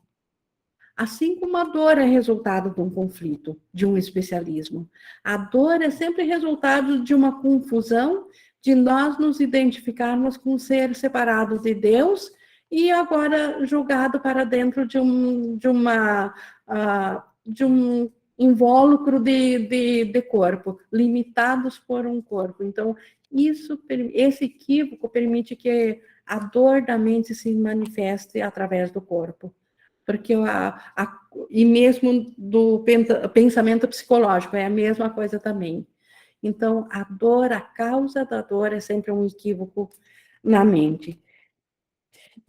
Assim como a dor é resultado de um conflito, de um especialismo. A dor é sempre resultado de uma confusão, de nós nos identificarmos com seres separados de Deus e agora julgado para dentro de um invólucro de corpo, limitados por um corpo. Então, esse equívoco permite que a dor da mente se manifeste através do corpo. Porque e mesmo do pensamento psicológico, é a mesma coisa também. Então, a dor, a causa da dor é sempre um equívoco na mente.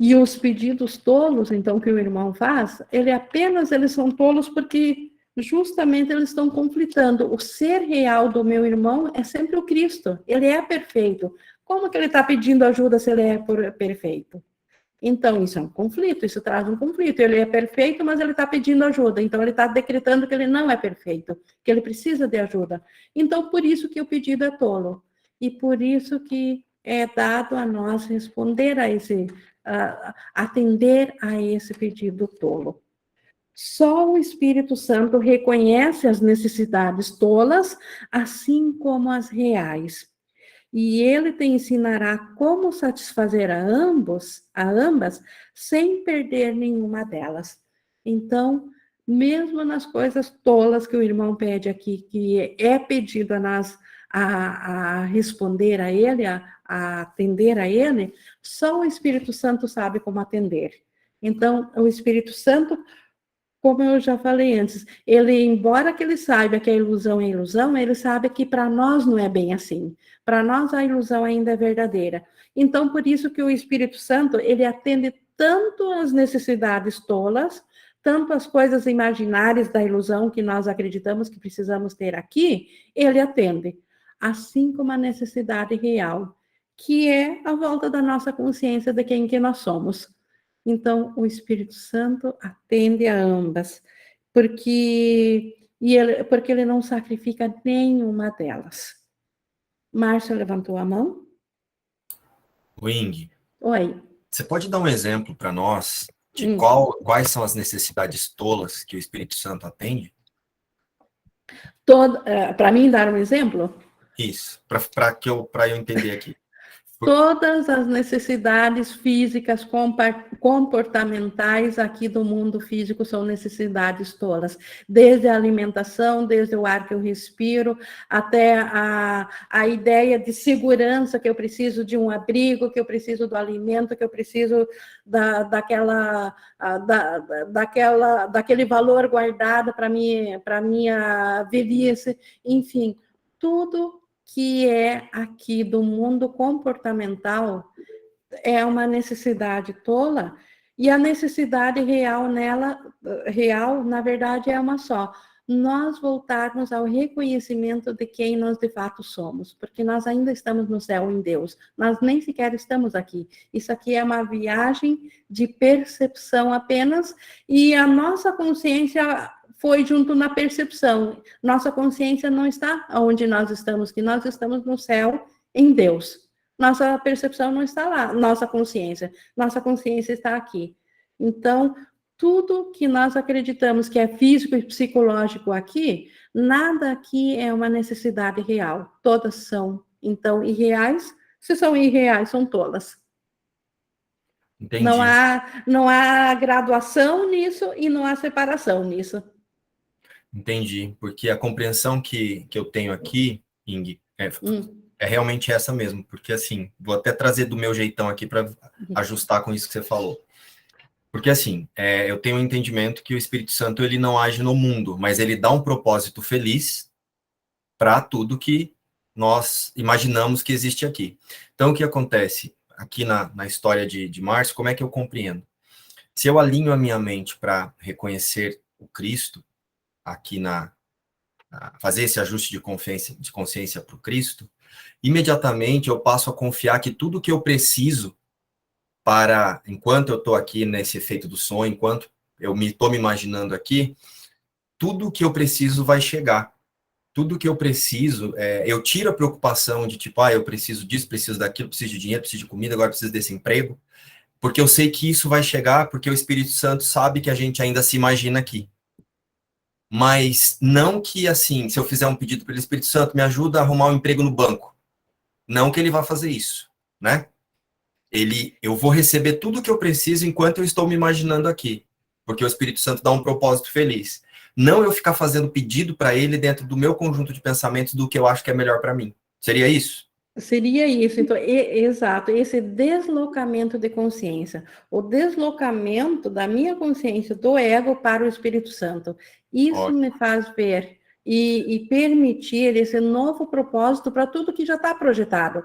E os pedidos tolos, então, que o irmão faz, eles são tolos porque justamente eles estão conflitando. O ser real do meu irmão é sempre o Cristo, ele é perfeito. Como que ele está pedindo ajuda se ele é perfeito? Então, isso é um conflito, isso traz um conflito. Ele é perfeito, mas ele está pedindo ajuda. Então, ele está decretando que ele não é perfeito, que ele precisa de ajuda. Então, por isso que o pedido é tolo. E por isso que é dado a nós responder a atender a esse pedido tolo. Só o Espírito Santo reconhece as necessidades tolas, assim como as reais. E ele te ensinará como satisfazer a ambas, sem perder nenhuma delas. Então, mesmo nas coisas tolas que o irmão pede aqui, que é pedido a nós a responder a ele, a atender a ele, só o Espírito Santo sabe como atender. Então, o Espírito Santo, como eu já falei antes, embora que ele saiba que a ilusão é ilusão, ele sabe que para nós não é bem assim. Para nós a ilusão ainda é verdadeira. Então, por isso que o Espírito Santo, ele atende tanto as necessidades tolas, tanto as coisas imaginárias da ilusão que nós acreditamos que precisamos ter aqui, ele atende. Assim como a necessidade real, que é a volta da nossa consciência de quem que nós somos. Então, o Espírito Santo atende a ambas, porque ele não sacrifica nenhuma delas. Márcia levantou a mão? Wing, Oi. você pode dar um exemplo para nós de quais são as necessidades tolas que o Espírito Santo atende? Para mim, dar um exemplo? Isso, para eu entender aqui. Todas as necessidades físicas, comportamentais aqui do mundo físico são necessidades tolas. Desde a alimentação, desde o ar que eu respiro, até a ideia de segurança, que eu preciso de um abrigo, que eu preciso do alimento, que eu preciso daquele valor guardado para minha velhice. Enfim, tudo que é aqui do mundo comportamental é uma necessidade tola, e a necessidade real na verdade, é uma só. Nós voltarmos ao reconhecimento de quem nós de fato somos, porque nós ainda estamos no céu em Deus, nós nem sequer estamos aqui. Isso aqui é uma viagem de percepção apenas, e a nossa consciência foi junto na percepção. Nossa consciência não está onde nós estamos, que nós estamos no céu em Deus. Nossa percepção não está lá, nossa consciência está aqui. Então, tudo que nós acreditamos que é físico e psicológico aqui, nada aqui é uma necessidade real. Todas são, então, irreais. Se são irreais, são tolas. Entendi. Não há graduação nisso e não há separação nisso. Entendi, porque a compreensão que eu tenho aqui, Ing, é realmente essa mesmo, porque assim, vou até trazer do meu jeitão aqui para ajustar com isso que você falou. Porque assim, eu tenho um entendimento que o Espírito Santo ele não age no mundo, mas ele dá um propósito feliz para tudo que nós imaginamos que existe aqui. Então, o que acontece aqui na história de Márcio, como é que eu compreendo? Se eu alinho a minha mente para reconhecer o Cristo aqui fazer esse ajuste de consciência para o Cristo, imediatamente eu passo a confiar que tudo que eu preciso enquanto eu estou aqui nesse efeito do sonho, enquanto eu estou me imaginando aqui, tudo que eu preciso vai chegar. Tudo que eu preciso, eu tiro a preocupação de tipo, eu preciso disso, preciso daquilo, preciso de dinheiro, preciso de comida, agora preciso desse emprego, porque eu sei que isso vai chegar, porque o Espírito Santo sabe que a gente ainda se imagina aqui. Mas não que, assim, se eu fizer um pedido para o Espírito Santo, me ajuda a arrumar um emprego no banco. Não que ele vá fazer isso, né? Eu vou receber tudo o que eu preciso enquanto eu estou me imaginando aqui, porque o Espírito Santo dá um propósito feliz. Não eu ficar fazendo pedido para ele dentro do meu conjunto de pensamentos do que eu acho que é melhor para mim. Seria isso? Seria isso, então, exato, esse deslocamento de consciência, o deslocamento da minha consciência do ego para o Espírito Santo. Isso Ótimo. me faz ver e permitir esse novo propósito para tudo que já está projetado.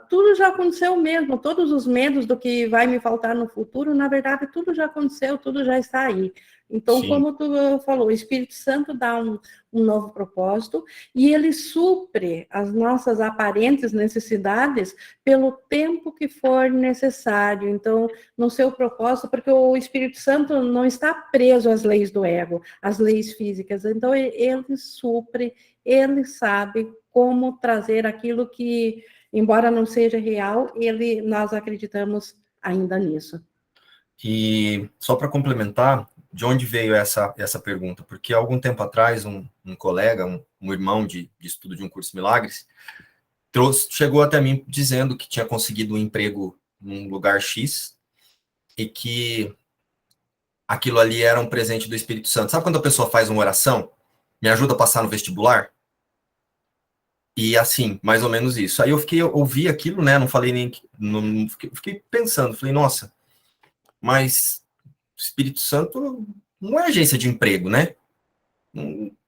Tudo já aconteceu mesmo, todos os medos do que vai me faltar no futuro, na verdade, tudo já aconteceu, tudo já está aí. Então, Sim. como tu falou, o Espírito Santo dá um novo propósito e ele supre as nossas aparentes necessidades pelo tempo que for necessário. Então, no seu propósito, porque o Espírito Santo não está preso às leis do ego, às leis físicas. Então, ele supre, ele sabe como trazer aquilo que, embora não seja real, nós acreditamos ainda nisso. E só para complementar, de onde veio essa pergunta? Porque há algum tempo atrás, um colega, um irmão de estudo de um curso Milagres, chegou até mim dizendo que tinha conseguido um emprego num lugar X e que aquilo ali era um presente do Espírito Santo. Sabe quando a pessoa faz uma oração? Me ajuda a passar no vestibular? E assim, mais ou menos isso. Aí eu ouvi aquilo, né? Não falei nem... Fiquei pensando, falei, nossa, mas o Espírito Santo não é agência de emprego, né?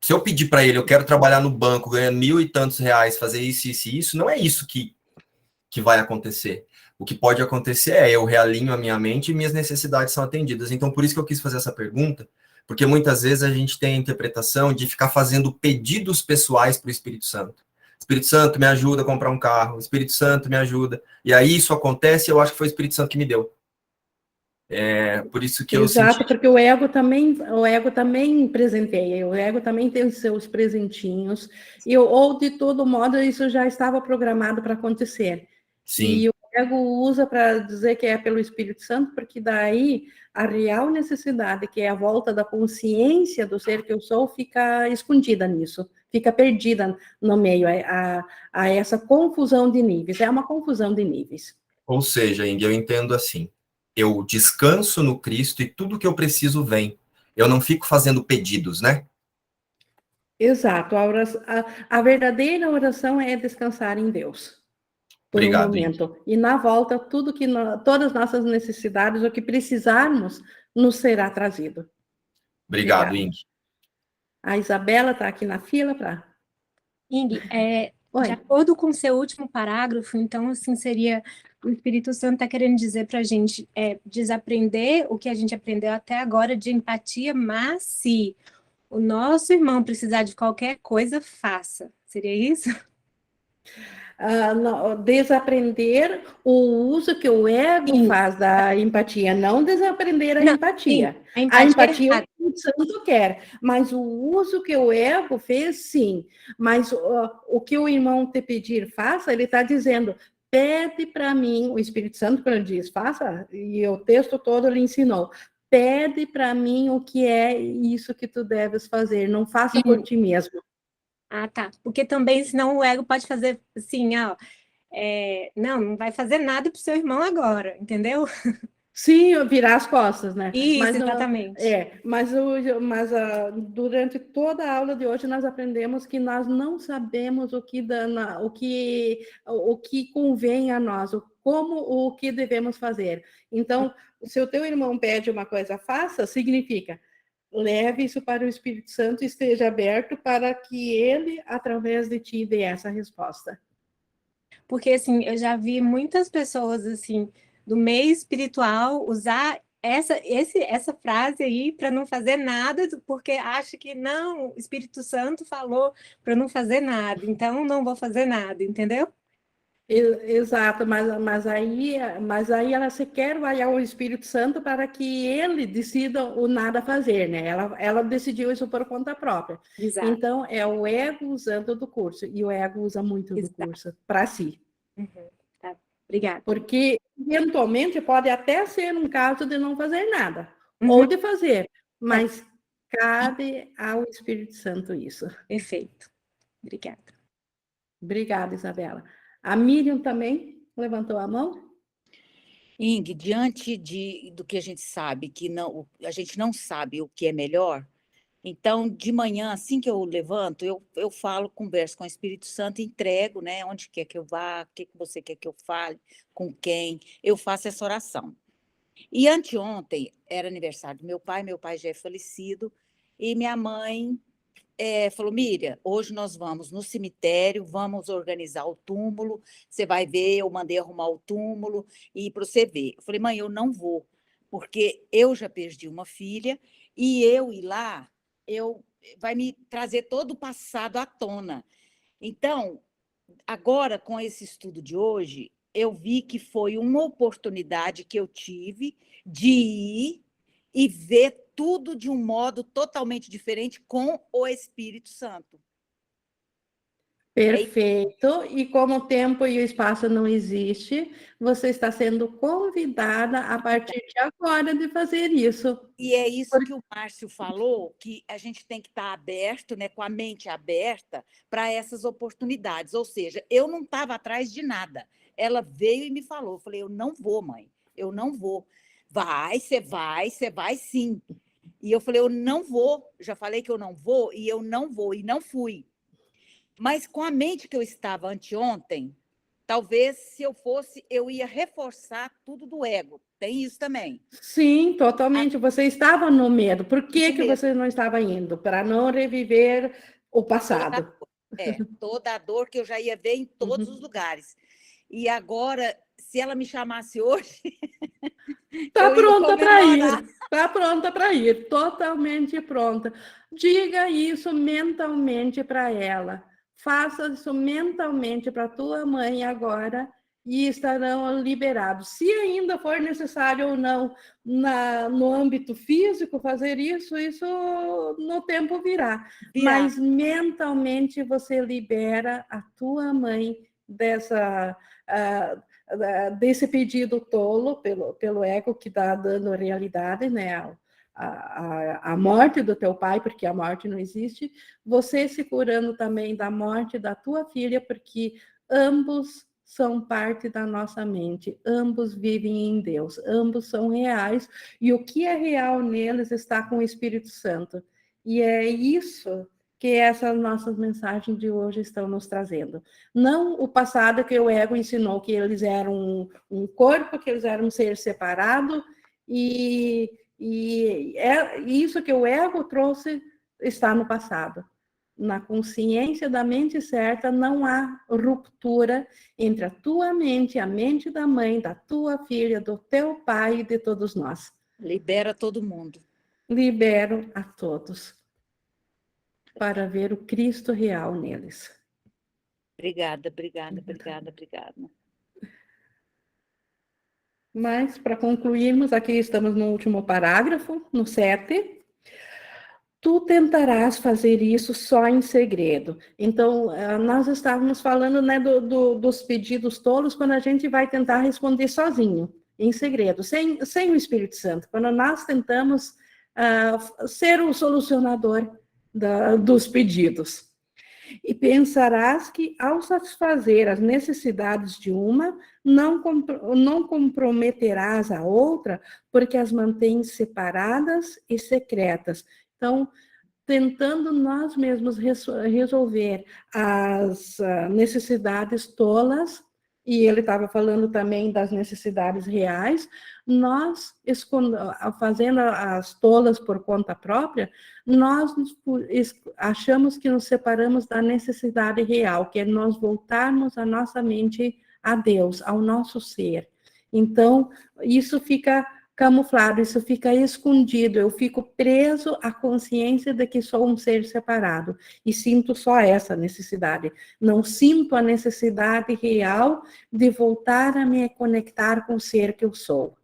Se eu pedir para ele, eu quero trabalhar no banco, ganhando R$1.000 e tantos, fazer isso, isso e isso, não é isso que vai acontecer. O que pode acontecer é eu realinho a minha mente e minhas necessidades são atendidas. Então, por isso que eu quis fazer essa pergunta, porque muitas vezes a gente tem a interpretação de ficar fazendo pedidos pessoais para o Espírito Santo. Espírito Santo, me ajuda a comprar um carro. Espírito Santo, me ajuda. E aí isso acontece e eu acho que foi o Espírito Santo que me deu. Por isso que Exato, eu senti... porque o ego também presenteia, o ego também tem os seus presentinhos, ou de todo modo isso já estava programado para acontecer. Sim. E o ego usa para dizer que é pelo Espírito Santo, porque daí a real necessidade, que é a volta da consciência do ser que eu sou, fica escondida nisso, fica perdida no meio a essa confusão de níveis, é uma confusão de níveis. Ou seja, Ing, eu entendo assim, eu descanso no Cristo e tudo que eu preciso vem. Eu não fico fazendo pedidos, né? Exato. A verdadeira oração é descansar em Deus por Obrigado, um momento. E na volta, todas as nossas necessidades, o que precisarmos, nos será trazido. Obrigado, Ing. A Isabela está aqui na fila para... Ing, de acordo com o seu último parágrafo, então, assim, seria... O Espírito Santo está querendo dizer para a gente desaprender o que a gente aprendeu até agora de empatia, mas se o nosso irmão precisar de qualquer coisa, faça. Seria isso? Desaprender o uso que o ego faz da empatia, não desaprender a empatia. Sim, a empatia o Espírito Santo quer, mas o uso que o ego fez, sim. Mas o que o irmão te pedir, faça, ele está dizendo... Pede para mim, o Espírito Santo, quando ele diz, faça, e o texto todo ele ensinou, pede para mim o que é isso que tu deves fazer, não faça por ti mesmo. Ah, tá, porque também, senão o ego pode fazer assim, não vai fazer nada para o seu irmão agora, entendeu? Sim, virar as costas, né? Isso, exatamente. Mas durante toda a aula de hoje nós aprendemos que nós não sabemos o que convém a nós, o que devemos fazer. Então, se o teu irmão pede uma coisa, faça, significa leve isso para o Espírito Santo e esteja aberto para que ele, através de ti, dê essa resposta. Porque, assim, eu já vi muitas pessoas, assim, do meio espiritual usar essa frase aí para não fazer nada, porque acha que não, o Espírito Santo falou para não fazer nada, então não vou fazer nada, entendeu? Exato, mas aí ela sequer vai ao Espírito Santo para que ele decida o nada fazer, né? Ela decidiu isso por conta própria. Exato. Então, é o ego usando do curso, e o ego usa muito do curso para si. Uhum. Tá. Obrigada. Porque, eventualmente, pode até ser um caso de não fazer nada, ou de fazer, mas cabe ao Espírito Santo isso. Perfeito. Obrigada. Obrigada, Isabela. A Miriam também levantou a mão? Ing, diante do que a gente sabe, a gente não sabe o que é melhor, então, de manhã, assim que eu levanto, eu falo, converso com o Espírito Santo, entrego, né? Onde quer que eu vá, o que você quer que eu fale, com quem, eu faço essa oração. E anteontem era aniversário do meu pai já é falecido, e minha mãe falou, Miriam, hoje nós vamos no cemitério, vamos organizar o túmulo, você vai ver, eu mandei arrumar o túmulo, e para você ver. Eu falei, mãe, eu não vou, porque eu já perdi uma filha, e eu ir lá, vai me trazer todo o passado à tona. Então, agora, com esse estudo de hoje, eu vi que foi uma oportunidade que eu tive de ir e ver tudo de um modo totalmente diferente com o Espírito Santo. Perfeito. E como o tempo e o espaço não existe, você está sendo convidada a partir de agora de fazer isso. E é isso que o Márcio falou, que a gente tem que estar aberto, né, com a mente aberta para essas oportunidades. Ou seja, eu não estava atrás de nada. Ela veio e me falou. Eu falei, eu não vou, mãe, eu não vou. Você vai sim. E eu falei, eu não vou. Já falei que eu não vou, e eu não vou, e não fui. Mas com a mente que eu estava anteontem, talvez, se eu fosse, eu ia reforçar tudo do ego. Tem isso também. Sim, totalmente. Você estava no medo. Por que você não estava indo? Para não reviver o passado. Toda a dor que eu já ia ver em todos os lugares. E agora, se ela me chamasse hoje... Está pronta para ir. Está pronta para ir. Totalmente pronta. Diga isso mentalmente para ela. Faça isso mentalmente para tua mãe agora e estarão liberados. Se ainda for necessário ou não no âmbito físico fazer isso no tempo virá. Mas mentalmente você libera a tua mãe desse pedido tolo pelo ego que está dando realidade, né? A morte do teu pai, porque a morte não existe, você se curando também da morte da tua filha, porque ambos são parte da nossa mente, ambos vivem em Deus, ambos são reais, e o que é real neles está com o Espírito Santo. E é isso que essas nossas mensagens de hoje estão nos trazendo. Não o passado que o ego ensinou que eles eram um corpo, que eles eram um ser separado, e isso que o ego trouxe está no passado. Na consciência da mente certa, não há ruptura entre a tua mente, a mente da mãe, da tua filha, do teu pai e de todos nós. Libera todo mundo. Libero a todos para ver o Cristo real neles. Obrigada. Mas, para concluirmos, aqui estamos no último parágrafo, no 7. Tu tentarás fazer isso só em segredo. Então, nós estávamos falando, né, dos pedidos tolos, quando a gente vai tentar responder sozinho, em segredo, sem o Espírito Santo. Quando nós tentamos ser o solucionador dos pedidos. E pensarás que, ao satisfazer as necessidades de uma, não comprometerás a outra, porque as mantens separadas e secretas. Então, tentando nós mesmos resolver as necessidades tolas, e ele estava falando também das necessidades reais, nós, fazendo as tolas por conta própria, nós achamos que nos separamos da necessidade real, que é nós voltarmos a nossa mente a Deus, ao nosso ser. Então, isso fica camuflado, isso fica escondido, eu fico preso à consciência de que sou um ser separado e sinto só essa necessidade. Não sinto a necessidade real de voltar a me conectar com o ser que eu sou.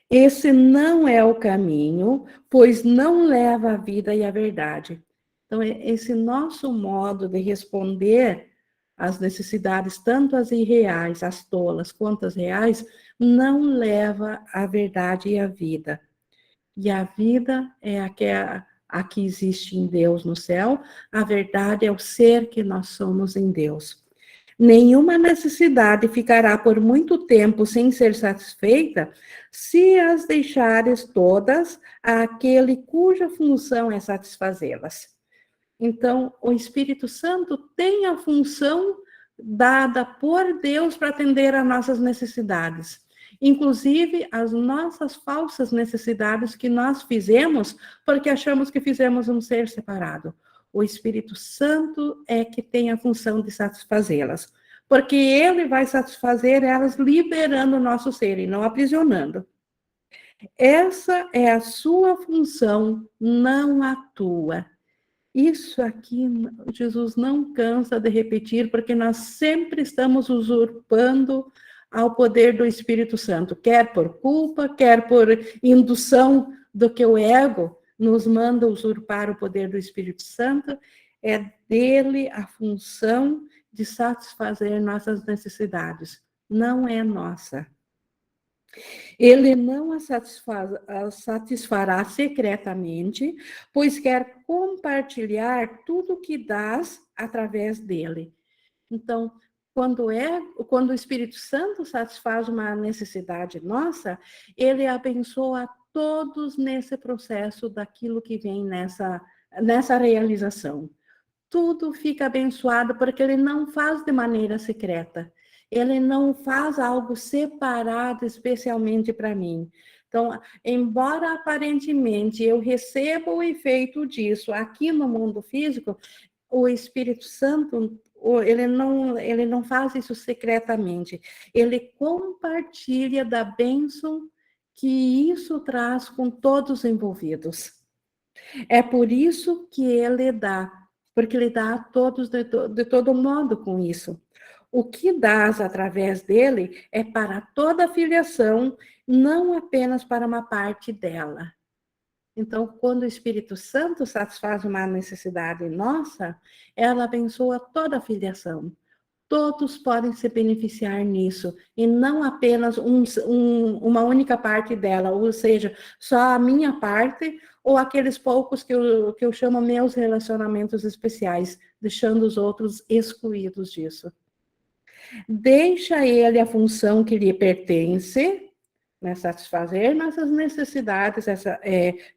Esse não é o caminho, pois não leva à vida e à verdade. Então, esse nosso modo de responder às necessidades, tanto as irreais, as tolas, quanto as reais, não leva à verdade e à vida. E a vida é a que existe em Deus no céu, a verdade é o ser que nós somos em Deus. Nenhuma necessidade ficará por muito tempo sem ser satisfeita se as deixares todas àquele cuja função é satisfazê-las. Então, o Espírito Santo tem a função dada por Deus para atender às nossas necessidades, inclusive as nossas falsas necessidades que nós fizemos porque achamos que fizemos um ser separado. O Espírito Santo é que tem a função de satisfazê-las, porque ele vai satisfazer elas liberando o nosso ser e não aprisionando. Essa é a sua função, não a tua. Isso aqui, Jesus não cansa de repetir, porque nós sempre estamos usurpando ao poder do Espírito Santo, quer por culpa, quer por indução do que o ego nos manda usurpar o poder do Espírito Santo. É dele a função de satisfazer nossas necessidades, não é nossa. Ele não a satisfará secretamente, pois quer compartilhar tudo que dás através dele. Então, quando o Espírito Santo satisfaz uma necessidade nossa, ele abençoa todos nesse processo daquilo que vem nessa realização. Tudo fica abençoado porque ele não faz de maneira secreta. Ele não faz algo separado especialmente para mim. Então, embora aparentemente eu receba o efeito disso aqui no mundo físico, o Espírito Santo, ele não faz isso secretamente. Ele compartilha da bênção que isso traz com todos os envolvidos. É por isso que ele dá, porque ele dá a todos de todo modo com isso. O que dás através dele é para toda a filiação, não apenas para uma parte dela. Então, quando o Espírito Santo satisfaz uma necessidade nossa, ela abençoa toda a filiação. Todos podem se beneficiar nisso, e não apenas uma única parte dela, ou seja, só a minha parte, ou aqueles poucos que eu chamo meus relacionamentos especiais, deixando os outros excluídos disso. Deixa ele a função que lhe pertence, né, satisfazer nossas necessidades,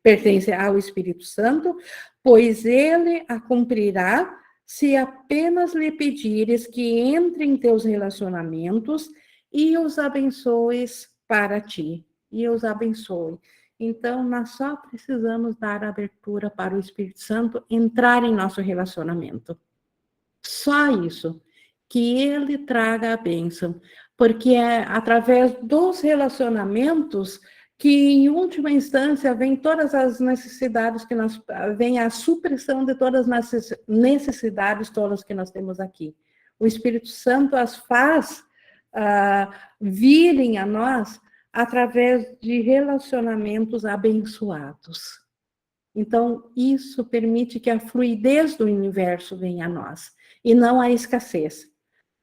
pertence ao Espírito Santo, pois ele a cumprirá se apenas lhe pedires que entre em teus relacionamentos e os abençoes para ti, e os abençoe. Então, nós só precisamos dar abertura para o Espírito Santo entrar em nosso relacionamento. Só isso. Que ele traga a bênção, porque é através dos relacionamentos que, em última instância, vem todas as necessidades vem a supressão de todas as necessidades todas que nós temos aqui. O Espírito Santo as faz virem a nós através de relacionamentos abençoados. Então, isso permite que a fluidez do universo venha a nós, e não a escassez.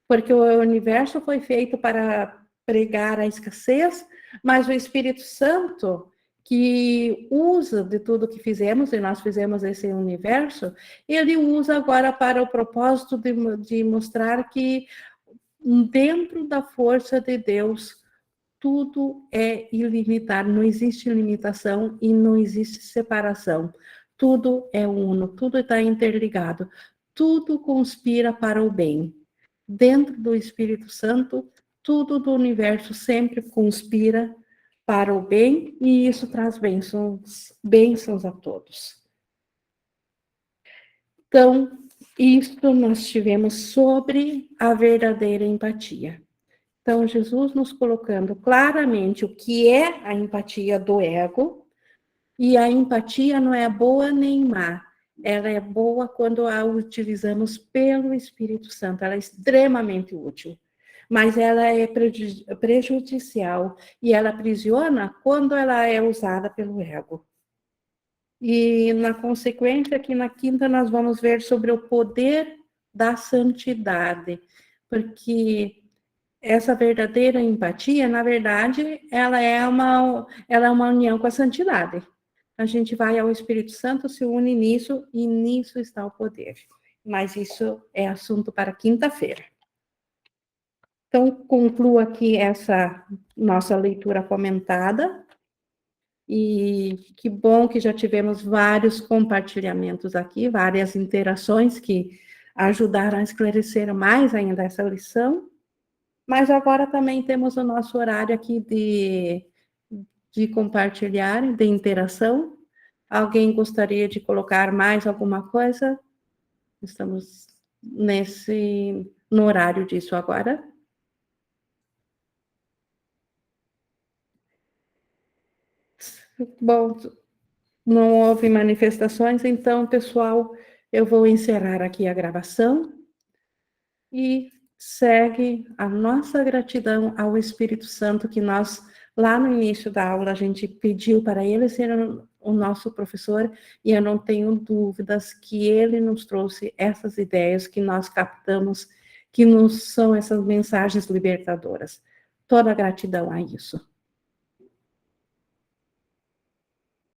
Porque o universo foi feito para pregar a escassez, mas o Espírito Santo, que usa de tudo que fizemos, e nós fizemos esse universo, ele usa agora para o propósito de mostrar que dentro da força de Deus, tudo é ilimitado, não existe limitação e não existe separação. Tudo é uno, tudo está interligado, tudo conspira para o bem. Dentro do Espírito Santo, tudo do universo sempre conspira para o bem, e isso traz bênçãos a todos. Então, isto nós tivemos sobre a verdadeira empatia. Então, Jesus nos colocando claramente o que é a empatia do ego, e a empatia não é boa nem má, ela é boa quando a utilizamos pelo Espírito Santo, ela é extremamente útil, mas ela é prejudicial e ela aprisiona quando ela é usada pelo ego. E, na consequência, aqui na quinta, nós vamos ver sobre o poder da santidade, porque essa verdadeira empatia, na verdade, ela é uma união com a santidade. A gente vai ao Espírito Santo, se une nisso, e nisso está o poder. Mas isso é assunto para quinta-feira. Então, concluo aqui essa nossa leitura comentada. E que bom que já tivemos vários compartilhamentos aqui, várias interações que ajudaram a esclarecer mais ainda essa lição. Mas agora também temos o nosso horário aqui de compartilhar, de interação. Alguém gostaria de colocar mais alguma coisa? Estamos no horário disso agora. Bom, não houve manifestações, então, pessoal, eu vou encerrar aqui a gravação e segue a nossa gratidão ao Espírito Santo, que nós, lá no início da aula, a gente pediu para ele ser o nosso professor, e eu não tenho dúvidas que ele nos trouxe essas ideias que nós captamos, que nos são essas mensagens libertadoras. Toda a gratidão a isso.